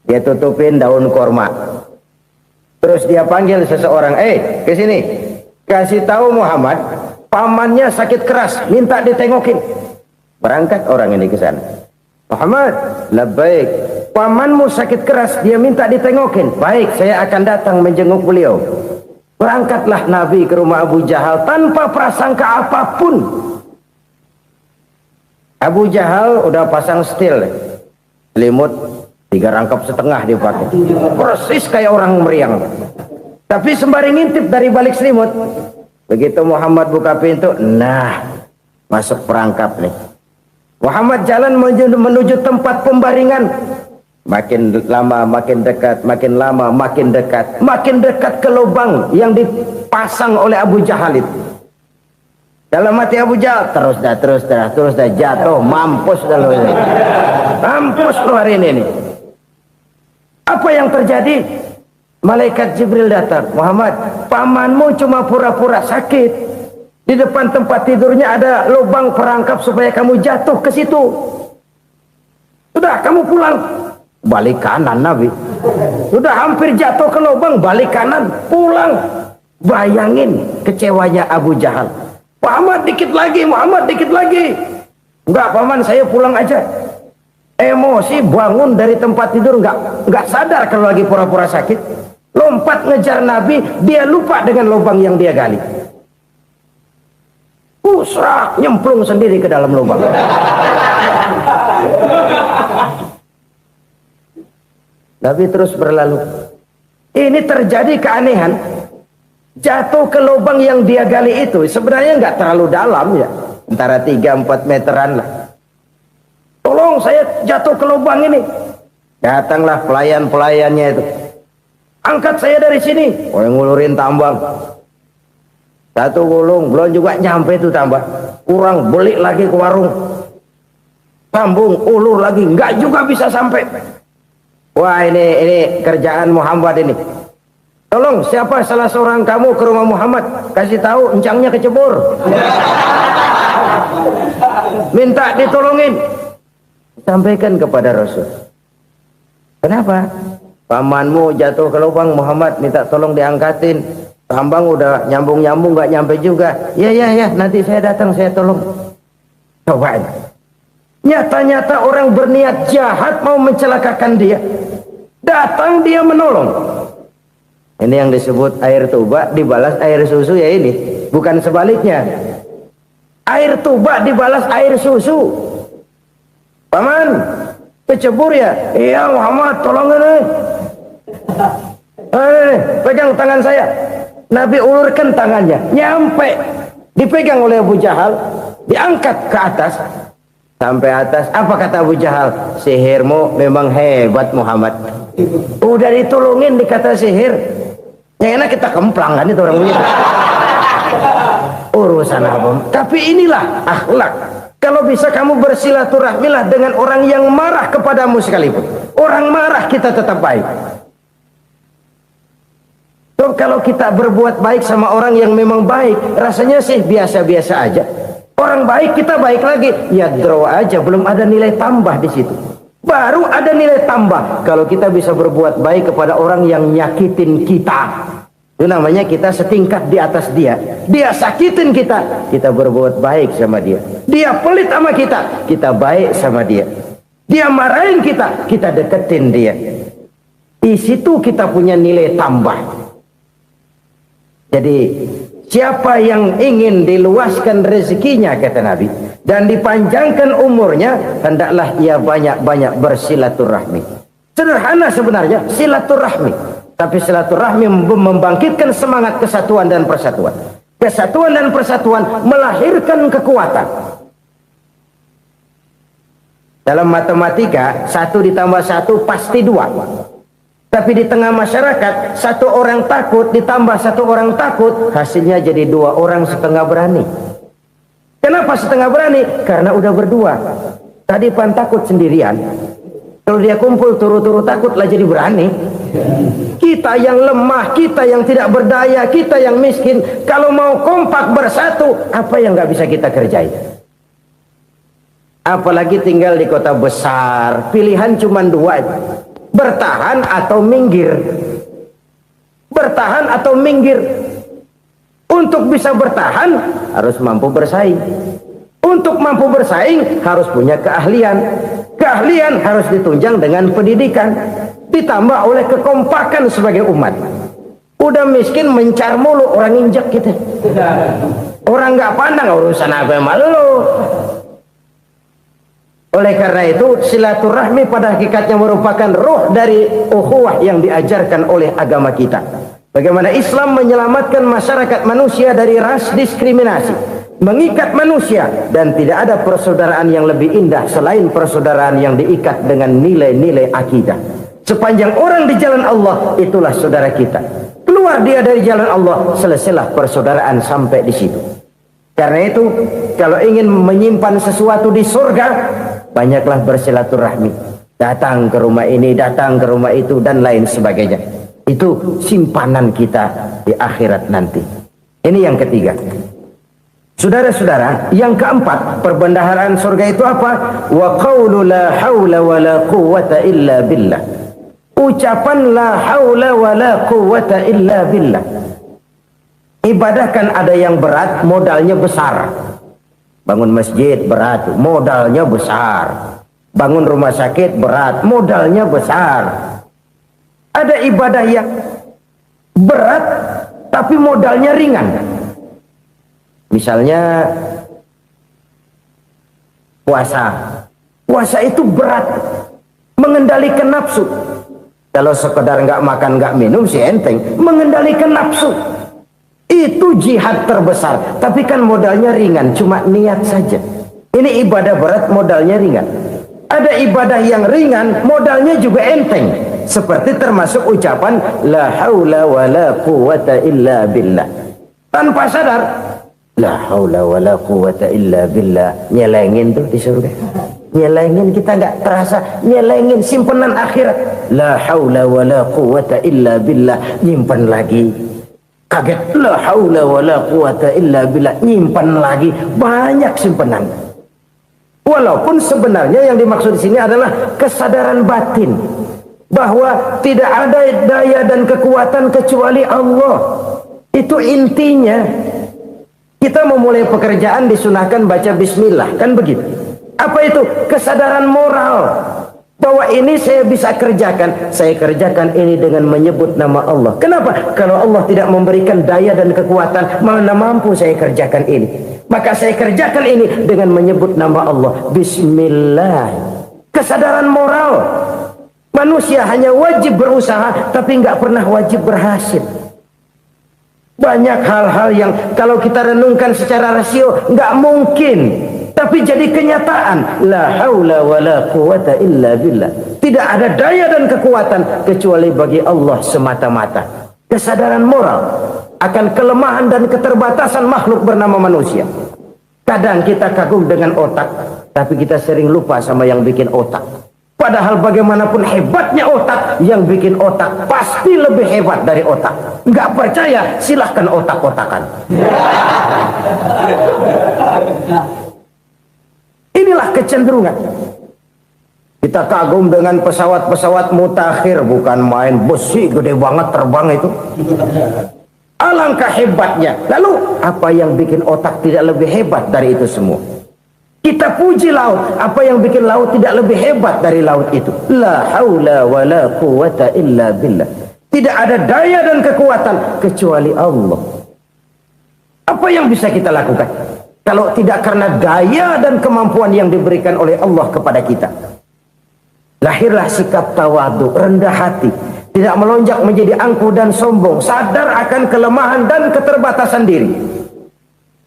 Dia tutupin daun korma. Terus dia panggil seseorang, ke sini. Kasih tahu Muhammad, pamannya sakit keras, minta ditengokin. Berangkat orang ini ke sana. Muhammad, labbaik. Pamanmu sakit keras, dia minta ditengokin. Baik, saya akan datang menjenguk beliau. Berangkatlah Nabi ke rumah Abu Jahal tanpa prasangka apapun. Abu Jahal udah pasang selimut 3 rangkap setengah dia pakai, persis kayak orang meriang. Tapi sembari ngintip dari balik selimut, begitu Muhammad buka pintu, nah masuk perangkap nih. Muhammad jalan menuju tempat pembaringan. Makin lama makin dekat, makin lama makin dekat, makin dekat ke lubang yang dipasang oleh Abu Jahal itu. Dalam hati Abu Jahal, terus dah jatuh, mampus dah lo ini. Mampus lo hari ini nih. Apa yang terjadi? Malaikat Jibril datang. Muhammad, pamanmu cuma pura-pura sakit. Di depan tempat tidurnya ada lubang perangkap supaya kamu jatuh ke situ. Sudah, kamu pulang. Balik kanan Nabi. Sudah hampir jatuh ke lubang, balik kanan, pulang. Bayangin kecewanya Abu Jahal. Muhammad dikit lagi, Muhammad dikit lagi. Enggak paman, saya pulang aja. Emosi bangun dari tempat tidur, enggak sadar kalau lagi pura-pura sakit. Lompat ngejar Nabi, dia lupa dengan lubang yang dia gali. Pusrak, nyemplung sendiri ke dalam lubang. Nabi terus berlalu. Ini terjadi keanehan. Jatuh ke lubang yang dia gali itu sebenarnya nggak terlalu dalam ya, antara 3-4 meteran lah. Tolong saya jatuh ke lubang ini. Datanglah pelayan-pelayannya itu. Angkat saya dari sini. Oh, yang ngulurin tambang. 1 gulung, belum juga nyampe itu tambah. Kurang, beli lagi ke warung. Sambung, ulur lagi, nggak juga bisa sampai. Wah, ini kerjaan Muhammad ini. Tolong, siapa salah seorang kamu ke rumah Muhammad, kasih tahu encangnya kecebur. Minta ditolongin. Sampaikan kepada Rasul. Kenapa? Pamanmu jatuh ke lubang, Muhammad minta tolong diangkatin. Tambang udah nyambung-nyambung nggak nyampe juga. Ya, nanti saya datang, saya tolong. Cobain. Nyata-nyata orang berniat jahat mau mencelakakan dia. Datang dia menolong. Ini yang disebut air tuba dibalas air susu ya ini. Bukan sebaliknya. Air tuba dibalas air susu. Paman, kecebur ya? Iya Muhammad, tolong ini. Pegang tangan saya. Nabi ulurkan tangannya, nyampe, dipegang oleh Abu Jahal, diangkat ke atas, sampai atas. Apa kata Abu Jahal? Sihirmu memang hebat Muhammad. Udah ditolongin dikata sihir, yang enak kita kemplang kan itu orang begitu. Urusan apa? Tapi inilah akhlak. Kalau bisa kamu bersilaturahmilah dengan orang yang marah kepadamu sekalipun. Orang marah kita tetap baik. So, kalau kita berbuat baik sama orang yang memang baik, rasanya sih biasa-biasa aja. Orang baik kita baik lagi, ya draw aja, belum ada nilai tambah di situ. Baru ada nilai tambah kalau kita bisa berbuat baik kepada orang yang nyakitin kita. Itu namanya kita setingkat di atas dia. Dia sakitin kita, kita berbuat baik sama dia. Dia pelit sama kita, kita baik sama dia. Dia marahin kita, kita deketin dia. Di situ kita punya nilai tambah. Jadi siapa yang ingin diluaskan rezekinya, kata Nabi, dan dipanjangkan umurnya, hendaklah ia banyak-banyak bersilaturahmi. Sederhana sebenarnya silaturahmi. Tapi silaturahmi membangkitkan semangat kesatuan dan persatuan. Kesatuan dan persatuan melahirkan kekuatan. Dalam matematika, 1 ditambah 1 pasti 2. Tapi di tengah masyarakat, 1 orang takut ditambah 1 orang takut, hasilnya jadi 2 orang setengah berani. Kenapa setengah berani? Karena udah berdua. Tadi pan takut sendirian. Kalau dia kumpul turu-turu takutlah jadi berani. Kita yang lemah, kita yang tidak berdaya, kita yang miskin, kalau mau kompak bersatu, apa yang nggak bisa kita kerjain? Apalagi tinggal di kota besar, pilihan cuma 2, bertahan atau minggir. Bertahan atau minggir. Untuk bisa bertahan harus mampu bersaing. Untuk mampu bersaing harus punya keahlian. Keahlian harus ditunjang dengan pendidikan, ditambah oleh kekompakan sebagai umat. Udah miskin mencar mulu, orang injak kita. Orang nggak pandang urusan apa sama lu. Oleh karena itu, silaturahmi pada hakikatnya merupakan roh dari ukhuwah yang diajarkan oleh agama kita. Bagaimana Islam menyelamatkan masyarakat manusia dari ras diskriminasi, mengikat manusia, dan tidak ada persaudaraan yang lebih indah selain persaudaraan yang diikat dengan nilai-nilai akidah. Sepanjang orang di jalan Allah, itulah saudara kita. Keluar dia dari jalan Allah, selesailah persaudaraan sampai di situ. Karena itu, kalau ingin menyimpan sesuatu di surga, banyaklah bersilaturahmi. Datang ke rumah ini, datang ke rumah itu, dan lain sebagainya. Itu simpanan kita di akhirat nanti. Ini yang ketiga. Saudara-saudara, yang keempat, perbendaharaan surga itu apa? Wa qawlu la hawla wa la quwwata illa billah. Ucapan la hawla wa la quwwata illa billah. Ibadah kan ada yang berat, modalnya besar. Bangun masjid berat, modalnya besar. Bangun rumah sakit berat, modalnya besar. Ada ibadah yang berat, tapi modalnya ringan. Misalnya puasa. Puasa itu berat, mengendalikan nafsu. Kalau sekedar nggak makan nggak minum sih enteng, mengendalikan nafsu. Itu jihad terbesar, tapi kan modalnya ringan, cuma niat saja. Ini ibadah berat, modalnya ringan. Ada ibadah yang ringan, modalnya juga enteng. Seperti termasuk ucapan la haula wa la quwwata illa billah. Tanpa sadar, la haula wa la quwwata illa billah. Nyelengin tuh di surga. Nyelengin, kita nggak terasa, nyelengin simpenan akhirat. La haula wa la quwwata illa billah. Nyimpan lagi. Kaget, la haula wa la quwwata illa billah, nyimpan lagi, banyak simpanan. Walaupun sebenarnya yang dimaksud di sini adalah kesadaran batin bahwa tidak ada daya dan kekuatan kecuali Allah. Itu intinya. Kita memulai pekerjaan disunahkan baca bismillah, kan begitu. Apa itu? Kesadaran moral. Bahwa ini saya bisa kerjakan. Saya kerjakan ini dengan menyebut nama Allah. Kenapa? Kalau Allah tidak memberikan daya dan kekuatan, mana mampu saya kerjakan ini. Maka saya kerjakan ini dengan menyebut nama Allah. Bismillah. Kesadaran moral. Manusia hanya wajib berusaha, tapi nggak pernah wajib berhasil. Banyak hal-hal yang kalau kita renungkan secara rasio nggak mungkin, tapi jadi kenyataan. La haula wa la quwwata illa billah. Tidak ada daya dan kekuatan kecuali bagi Allah semata-mata. Kesadaran moral akan kelemahan dan keterbatasan makhluk bernama manusia. Kadang kita kagum dengan otak, tapi kita sering lupa sama yang bikin otak. Padahal bagaimanapun hebatnya otak, yang bikin otak pasti lebih hebat dari otak. Nggak percaya? Silahkan otak-otakan. Inilah kecenderungan. Kita kagum dengan pesawat-pesawat mutakhir, bukan main besi gede banget terbang itu. Alangkah hebatnya. Lalu apa yang bikin otak tidak lebih hebat dari itu semua? Kita puji laut. Apa yang bikin laut tidak lebih hebat dari laut itu? La haula wa la quwwata illa billah. Tidak ada daya dan kekuatan kecuali Allah. Apa yang bisa kita lakukan kalau tidak karena daya dan kemampuan yang diberikan oleh Allah kepada kita? Lahirlah sikap tawadu, rendah hati, tidak melonjak menjadi angkuh dan sombong, sadar akan kelemahan dan keterbatasan diri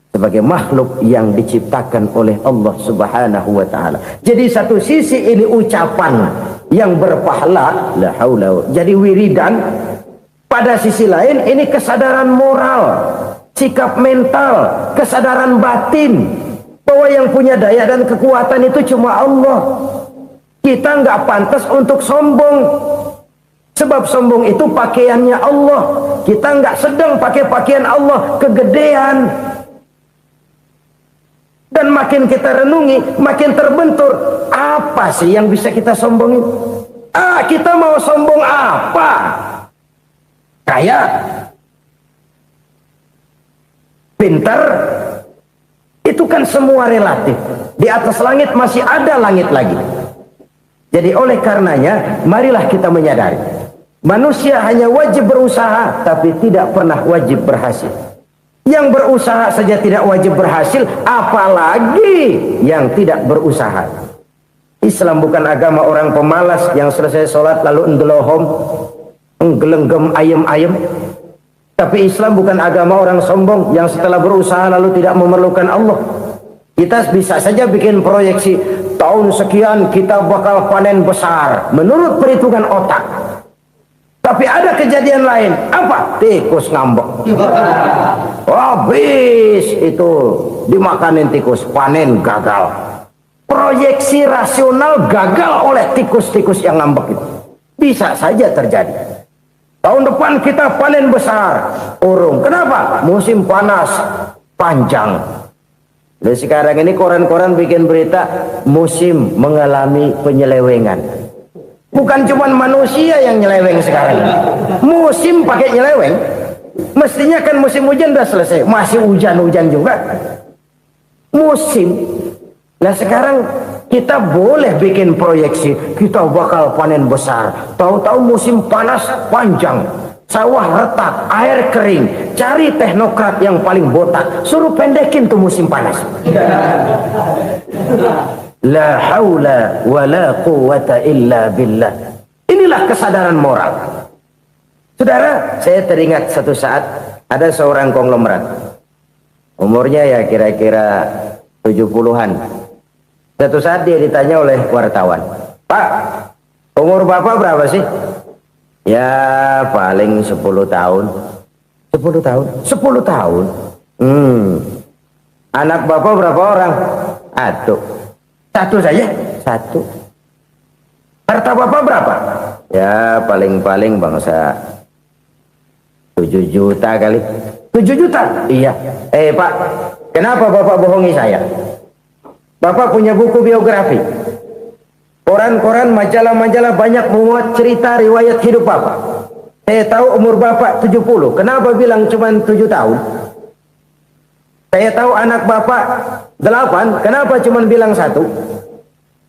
sebagai makhluk yang diciptakan oleh Allah Subhanahu wa taala. Jadi satu sisi ini ucapan yang berpahala, la haula, jadi wiridan. Pada sisi lain ini kesadaran moral, sikap mental, kesadaran batin bahwa yang punya daya dan kekuatan itu cuma Allah. Kita nggak pantas untuk sombong, sebab sombong itu pakaiannya Allah. Kita nggak sedang pakai pakaian Allah, kegedean. Dan makin kita renungi, makin terbentur. Apa sih yang bisa kita sombongin? Kita mau sombong apa? Kaya? Pintar? Itu kan semua relatif. Di atas langit masih ada langit lagi. Jadi oleh karenanya, marilah kita menyadari. Manusia hanya wajib berusaha, tapi tidak pernah wajib berhasil. Yang berusaha saja tidak wajib berhasil, apalagi yang tidak berusaha. Islam bukan agama orang pemalas yang selesai sholat lalu endelohom, nggelenggem ayem-ayem. Tapi Islam bukan agama orang sombong yang setelah berusaha lalu tidak memerlukan Allah. Kita bisa saja bikin proyeksi, tahun sekian kita bakal panen besar menurut perhitungan otak. Tapi ada kejadian lain. Apa? Tikus ngambek. Habis itu dimakanin tikus, panen gagal. Proyeksi rasional gagal oleh tikus-tikus yang ngambek itu. Bisa saja terjadi. Tahun depan kita panen besar, urung. Kenapa? Musim panas panjang. Dan sekarang ini koran-koran bikin berita musim mengalami penyelewengan. Bukan cuma manusia yang nyeleweng sekarang. Musim pakai nyeleweng. Mestinya kan musim hujan udah selesai, masih hujan-hujan juga. Musim. Nah sekarang kita boleh bikin proyeksi, kita bakal panen besar. Tahu-tahu musim panas panjang, sawah retak, air kering. Cari teknokrat yang paling botak, suruh pendekin tuh musim panas. La haula wa la quwata illa billah. Inilah kesadaran moral. Saudara, saya teringat satu saat ada seorang konglomerat. Umurnya ya kira-kira 70-an. Satu saat dia ditanya oleh wartawan, "Pak, umur Bapak berapa sih?" "Ya paling 10 tahun." 10 tahun? 10 tahun? Anak Bapak berapa orang? Satu saja? Satu. Harta Bapak berapa? Ya paling-paling bangsa 7 juta kali. 7 juta? Iya. Pak, kenapa Bapak bohongi saya? Bapak punya buku biografi, koran-koran, majalah-majalah banyak memuat cerita riwayat hidup Bapak. Saya tahu umur Bapak 70. Kenapa bilang cuma 7 tahun? Saya tahu anak Bapak 8. Kenapa cuma bilang 1?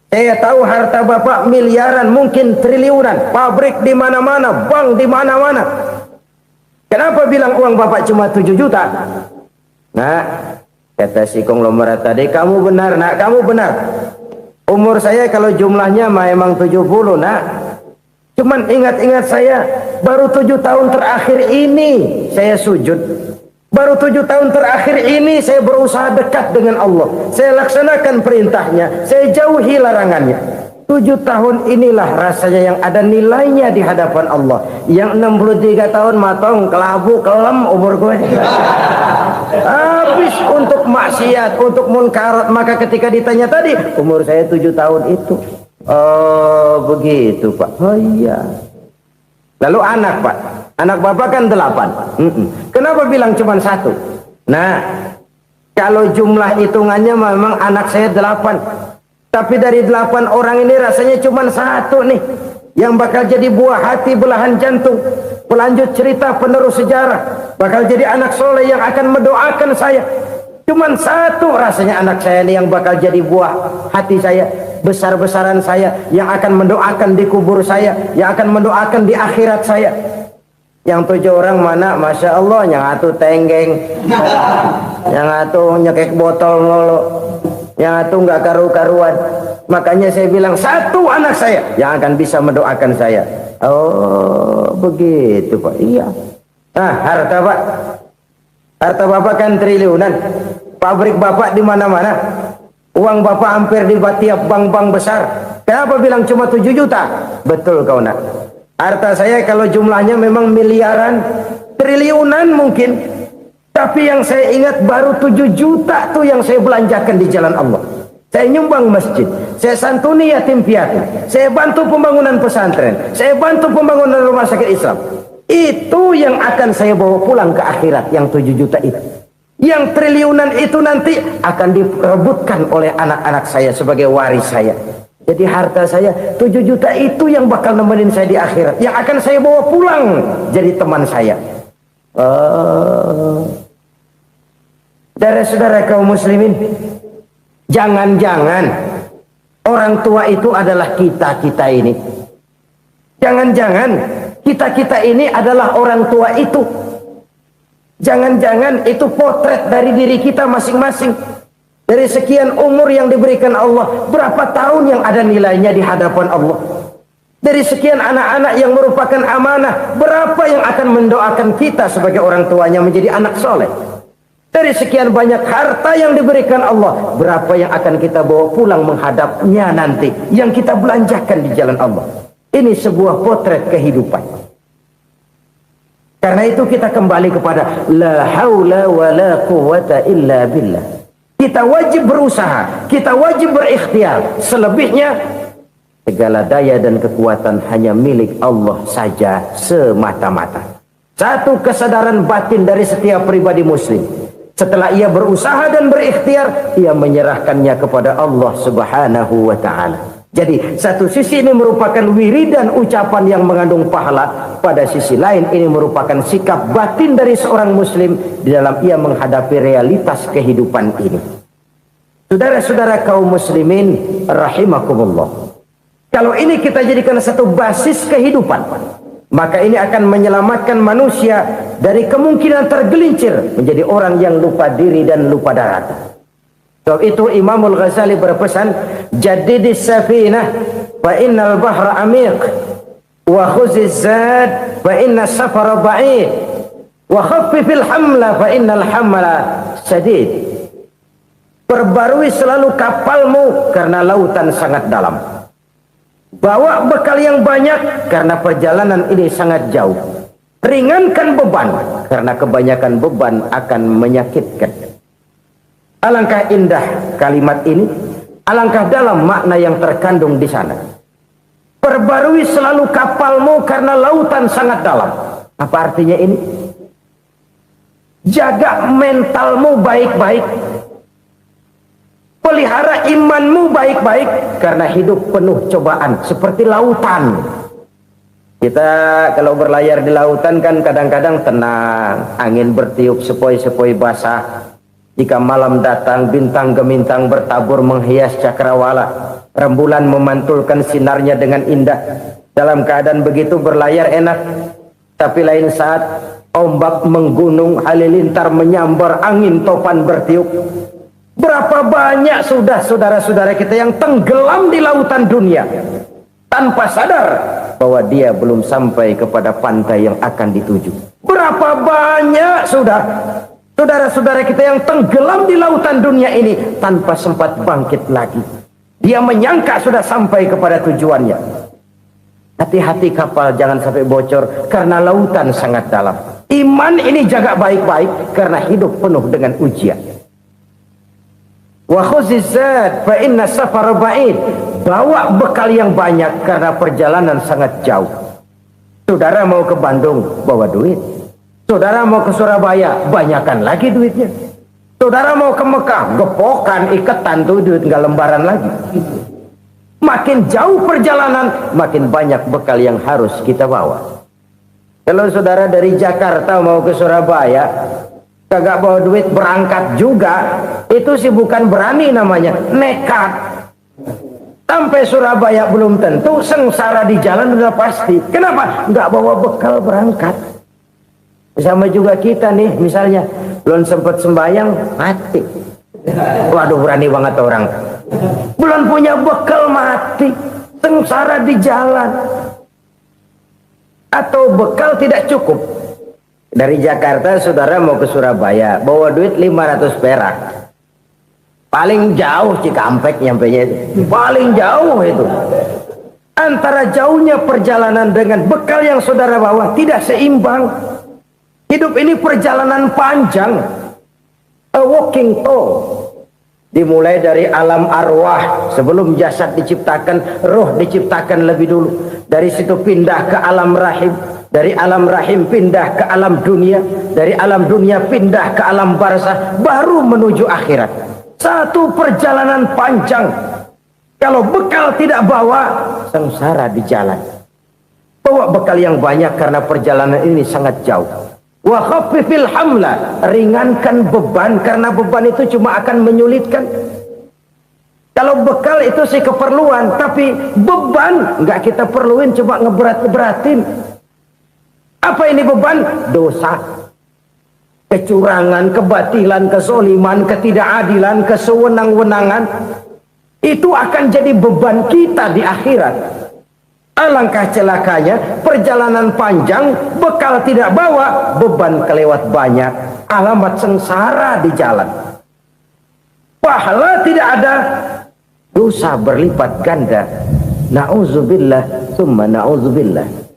Saya tahu harta Bapak miliaran, mungkin triliunan, pabrik di mana-mana, bank di mana-mana. Kenapa bilang uang Bapak cuma 7 juta? Nah, kata si konglomerat tadi, "Kamu benar nak, kamu benar. Umur saya kalau jumlahnya memang 70 nak. Cuman ingat-ingat saya, baru 7 tahun terakhir ini saya sujud. Baru 7 tahun terakhir ini saya berusaha dekat dengan Allah. Saya laksanakan perintahnya, saya jauhi larangannya. 7 tahun inilah rasanya yang ada nilainya di hadapan Allah. Yang 63 tahun matong, kelabu, kelem umur gue. Habis untuk maksiat, untuk munkarat. Maka ketika ditanya tadi, umur saya 7 tahun itu. Oh begitu Pak. Oh iya. Lalu anak Pak, anak Bapak kan 8. Kenapa bilang cuma 1? Nah, kalau jumlah hitungannya memang anak saya 8. Tapi dari 8 orang ini rasanya cuma 1 nih yang bakal jadi buah hati, belahan jantung, pelanjut cerita, penerus sejarah, bakal jadi anak soleh yang akan mendoakan saya. Cuman 1 rasanya anak saya ini yang bakal jadi buah hati saya, besar-besaran saya, yang akan mendoakan di kubur saya, yang akan mendoakan di akhirat saya. Yang 7 orang mana? Masya Allah, yang 1 tenggeng, yang 1 nyekek botol mulu, yang 1 nggak karu-karuan. Makanya saya bilang 1 anak saya yang akan bisa mendoakan saya. Oh begitu Pak. Iya. Nah harta Pak, harta Bapak kan triliunan. Pabrik Bapak di mana-mana. Uang Bapak hampir di tiap bank-bank besar. Kenapa bilang cuma 7 juta? Betul kau nak. Harta saya kalau jumlahnya memang miliaran, triliunan mungkin. Tapi yang saya ingat baru 7 juta tuh yang saya belanjakan di jalan Allah. Saya nyumbang masjid, saya santuni yatim piatu, saya bantu pembangunan pesantren, saya bantu pembangunan rumah sakit Islam. Itu yang akan saya bawa pulang ke akhirat, yang 7 juta itu. Yang triliunan itu nanti akan diperebutkan oleh anak-anak saya sebagai waris saya. Jadi harta saya 7 juta itu yang bakal nemenin saya di akhirat, yang akan saya bawa pulang jadi teman saya. Saudara-saudara kaum muslimin, jangan-jangan orang tua itu adalah kita-kita ini. Jangan-jangan kita-kita ini adalah orang tua itu. Jangan-jangan itu potret dari diri kita masing-masing. Dari sekian umur yang diberikan Allah, berapa tahun yang ada nilainya di hadapan Allah? Dari sekian anak-anak yang merupakan amanah, berapa yang akan mendoakan kita sebagai orang tuanya menjadi anak soleh? Dari sekian banyak harta yang diberikan Allah, berapa yang akan kita bawa pulang menghadapnya nanti, yang kita belanjakan di jalan Allah? Ini sebuah potret kehidupan. Karena itu kita kembali kepada la haula wa la quwwata illa billah. Kita wajib berusaha, kita wajib berikhtiar. Selebihnya, segala daya dan kekuatan hanya milik Allah saja semata-mata. Satu kesadaran batin dari setiap pribadi muslim. Setelah ia berusaha dan berikhtiar, ia menyerahkannya kepada Allah Subhanahu wa ta'ala. Jadi, satu sisi ini merupakan wiridan ucapan yang mengandung pahala. Pada sisi lain, ini merupakan sikap batin dari seorang muslim di dalam ia menghadapi realitas kehidupan ini. Saudara-saudara kaum muslimin rahimakumullah. Kalau ini kita jadikan satu basis kehidupan, maka ini akan menyelamatkan manusia dari kemungkinan tergelincir menjadi orang yang lupa diri dan lupa daratan. Sebab itu Imamul Ghazali berpesan, jadidis safinah fa innal bahra amiq wa khuziz zad fa inna safara ba'id wa khaffifil hamla fa innal hamla sadid. Perbarui selalu kapalmu karena lautan sangat dalam. Bawa bekal yang banyak karena perjalanan ini sangat jauh. Ringankan beban karena kebanyakan beban akan menyakitkan. Alangkah indah kalimat ini, alangkah dalam makna yang terkandung di sana. Perbarui selalu kapalmu karena lautan sangat dalam. Apa artinya ini? Jaga mentalmu baik-baik. Pelihara imanmu baik-baik karena hidup penuh cobaan seperti lautan. Kita kalau berlayar di lautan kan kadang-kadang tenang, angin bertiup sepoi-sepoi basah. Jika malam datang, bintang gemintang bertabur menghias cakrawala. Rembulan memantulkan sinarnya dengan indah. Dalam keadaan begitu berlayar enak. Tapi lain saat ombak menggunung, halilintar menyambar, angin topan bertiup. Berapa banyak sudah saudara-saudara kita yang tenggelam di lautan dunia tanpa sadar bahwa dia belum sampai kepada pantai yang akan dituju. Berapa banyak sudah saudara-saudara kita yang tenggelam di lautan dunia ini tanpa sempat bangkit lagi. Dia menyangka sudah sampai kepada tujuannya. Hati-hati kapal jangan sampai bocor karena lautan sangat dalam. Iman ini jaga baik-baik karena hidup penuh dengan ujian. Wa khuziz zad fa inna safara ba'id. Bawa bekal yang banyak karena perjalanan sangat jauh. Saudara mau ke Bandung, bawa duit. Saudara mau ke Surabaya, banyakan lagi duitnya. Saudara mau ke Mekah, gepokan, iketan tuh duit nggak lembaran lagi. Makin jauh perjalanan, makin banyak bekal yang harus kita bawa. Kalau saudara dari Jakarta mau ke Surabaya, kagak bawa duit berangkat juga, itu sih bukan berani namanya, nekat. Sampai Surabaya belum tentu, sengsara di jalan udah pasti. Kenapa? Nggak bawa bekal berangkat. Sama juga kita nih, misalnya belum sempat sembahyang, mati. Waduh, berani banget orang. Belum punya bekal, mati. Sengsara di jalan. Atau bekal tidak cukup. Dari Jakarta saudara mau ke Surabaya, bawa duit 500 perak. Paling jauh Cikampek nyampenya itu. Paling jauh itu. Antara jauhnya perjalanan dengan bekal yang saudara bawa tidak seimbang. Hidup ini perjalanan panjang. A walking tour. Dimulai dari alam arwah. Sebelum jasad diciptakan, roh diciptakan lebih dulu. Dari situ pindah ke alam rahim. Dari alam rahim pindah ke alam dunia. Dari alam dunia pindah ke alam barzah. Baru menuju akhirat. Satu perjalanan panjang. Kalau bekal tidak bawa, sengsara di jalan. Bawa bekal yang banyak karena perjalanan ini sangat jauh. Wa khaffifil hamla, ringankan beban karena beban itu cuma akan menyulitkan. Kalau bekal itu sih keperluan, tapi beban nggak kita perluin, cuma ngeberat-beratin. Apa ini beban? Dosa. kecurangan, kebatilan, kezoliman, ketidakadilan, kesewenang-wenangan, itu akan jadi beban kita di akhirat. Alangkah celakanya, perjalanan panjang, bekal tidak bawa, beban kelewat banyak, alamat sengsara di jalan. Pahala tidak ada, dosa berlipat ganda. Na'udzubillah, summa na'udzubillah.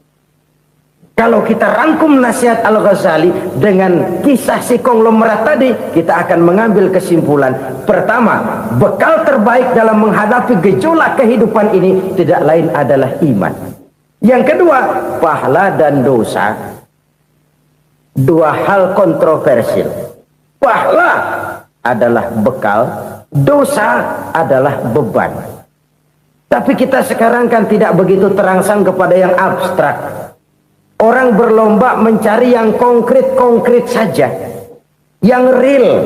Kalau kita rangkum nasihat Al-Ghazali dengan kisah si konglomerat tadi, kita akan mengambil kesimpulan. Pertama, bekal terbaik dalam menghadapi gejolak kehidupan ini tidak lain adalah iman. Yang kedua, pahala dan dosa. Dua hal kontroversial. Pahala adalah bekal, dosa adalah beban. Tapi kita sekarang kan tidak begitu terangsang kepada yang abstrak. Orang berlomba mencari yang konkret-konkret saja, yang real.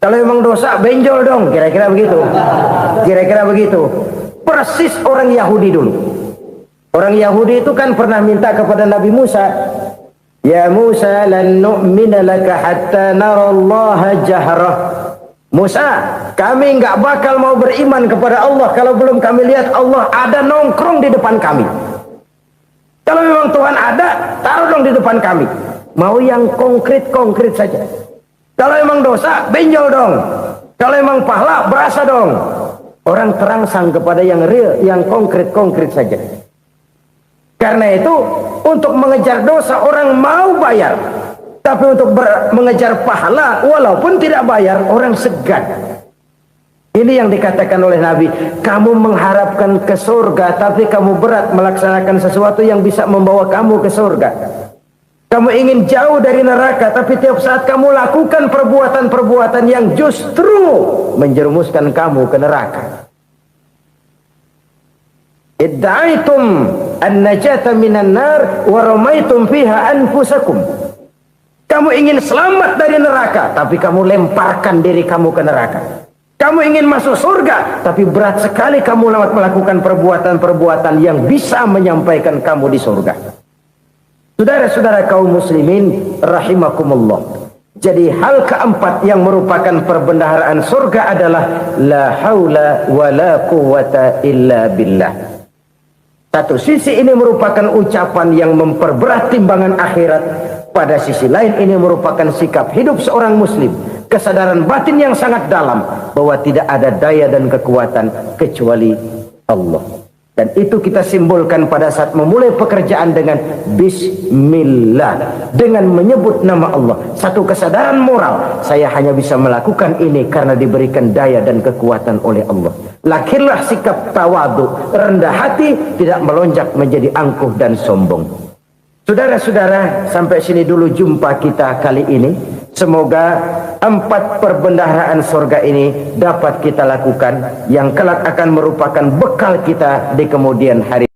Kalau memang dosa, benjol dong, kira-kira begitu. Kira-kira begitu. Persis orang Yahudi dulu. Orang Yahudi itu kan pernah minta kepada Nabi Musa, "Ya Musa, lan nu'mina laka hatta narallaha jahrah." Musa, kami nggak bakal mau beriman kepada Allah kalau belum kami lihat Allah ada nongkrong di depan kami. Kalau memang Tuhan ada, taruh dong di depan kami. Mau yang konkret-konkret saja. Kalau memang dosa, benjol dong. Kalau memang pahala, berasa dong. Orang terangsang kepada yang real, yang konkret-konkret saja. Karena itu, untuk mengejar dosa, orang mau bayar. Tapi untuk mengejar pahala, walaupun tidak bayar, orang segan. Ini yang dikatakan oleh Nabi, kamu mengharapkan ke surga, tapi kamu berat melaksanakan sesuatu yang bisa membawa kamu ke surga. Kamu ingin jauh dari neraka, tapi tiap saat kamu lakukan perbuatan-perbuatan yang justru menjerumuskan kamu ke neraka. Idda'aitum an-najata minan nar wa ramaitum fiha anfusakum. Kamu ingin selamat dari neraka, tapi kamu lemparkan diri kamu ke neraka. Kamu ingin masuk surga, tapi berat sekali kamu melakukan perbuatan-perbuatan yang bisa menyampaikan kamu di surga. Saudara-saudara kaum muslimin rahimakumullah. Jadi hal keempat yang merupakan perbendaharaan surga adalah la haula wa la quwwata illa billah. Satu sisi ini merupakan ucapan yang memperberat timbangan akhirat. Pada sisi lain ini merupakan sikap hidup seorang muslim. Kesadaran batin yang sangat dalam bahwa tidak ada daya dan kekuatan kecuali Allah. Dan itu kita simbolkan pada saat memulai pekerjaan dengan Bismillah, dengan menyebut nama Allah. Satu kesadaran moral, saya hanya bisa melakukan ini karena diberikan daya dan kekuatan oleh Allah. Lahirlah sikap tawadu, rendah hati, tidak melonjak menjadi angkuh dan sombong. Saudara-saudara, sampai sini dulu jumpa kita kali ini. Semoga 4 perbendaharaan surga ini dapat kita lakukan, yang kelak akan merupakan bekal kita di kemudian hari.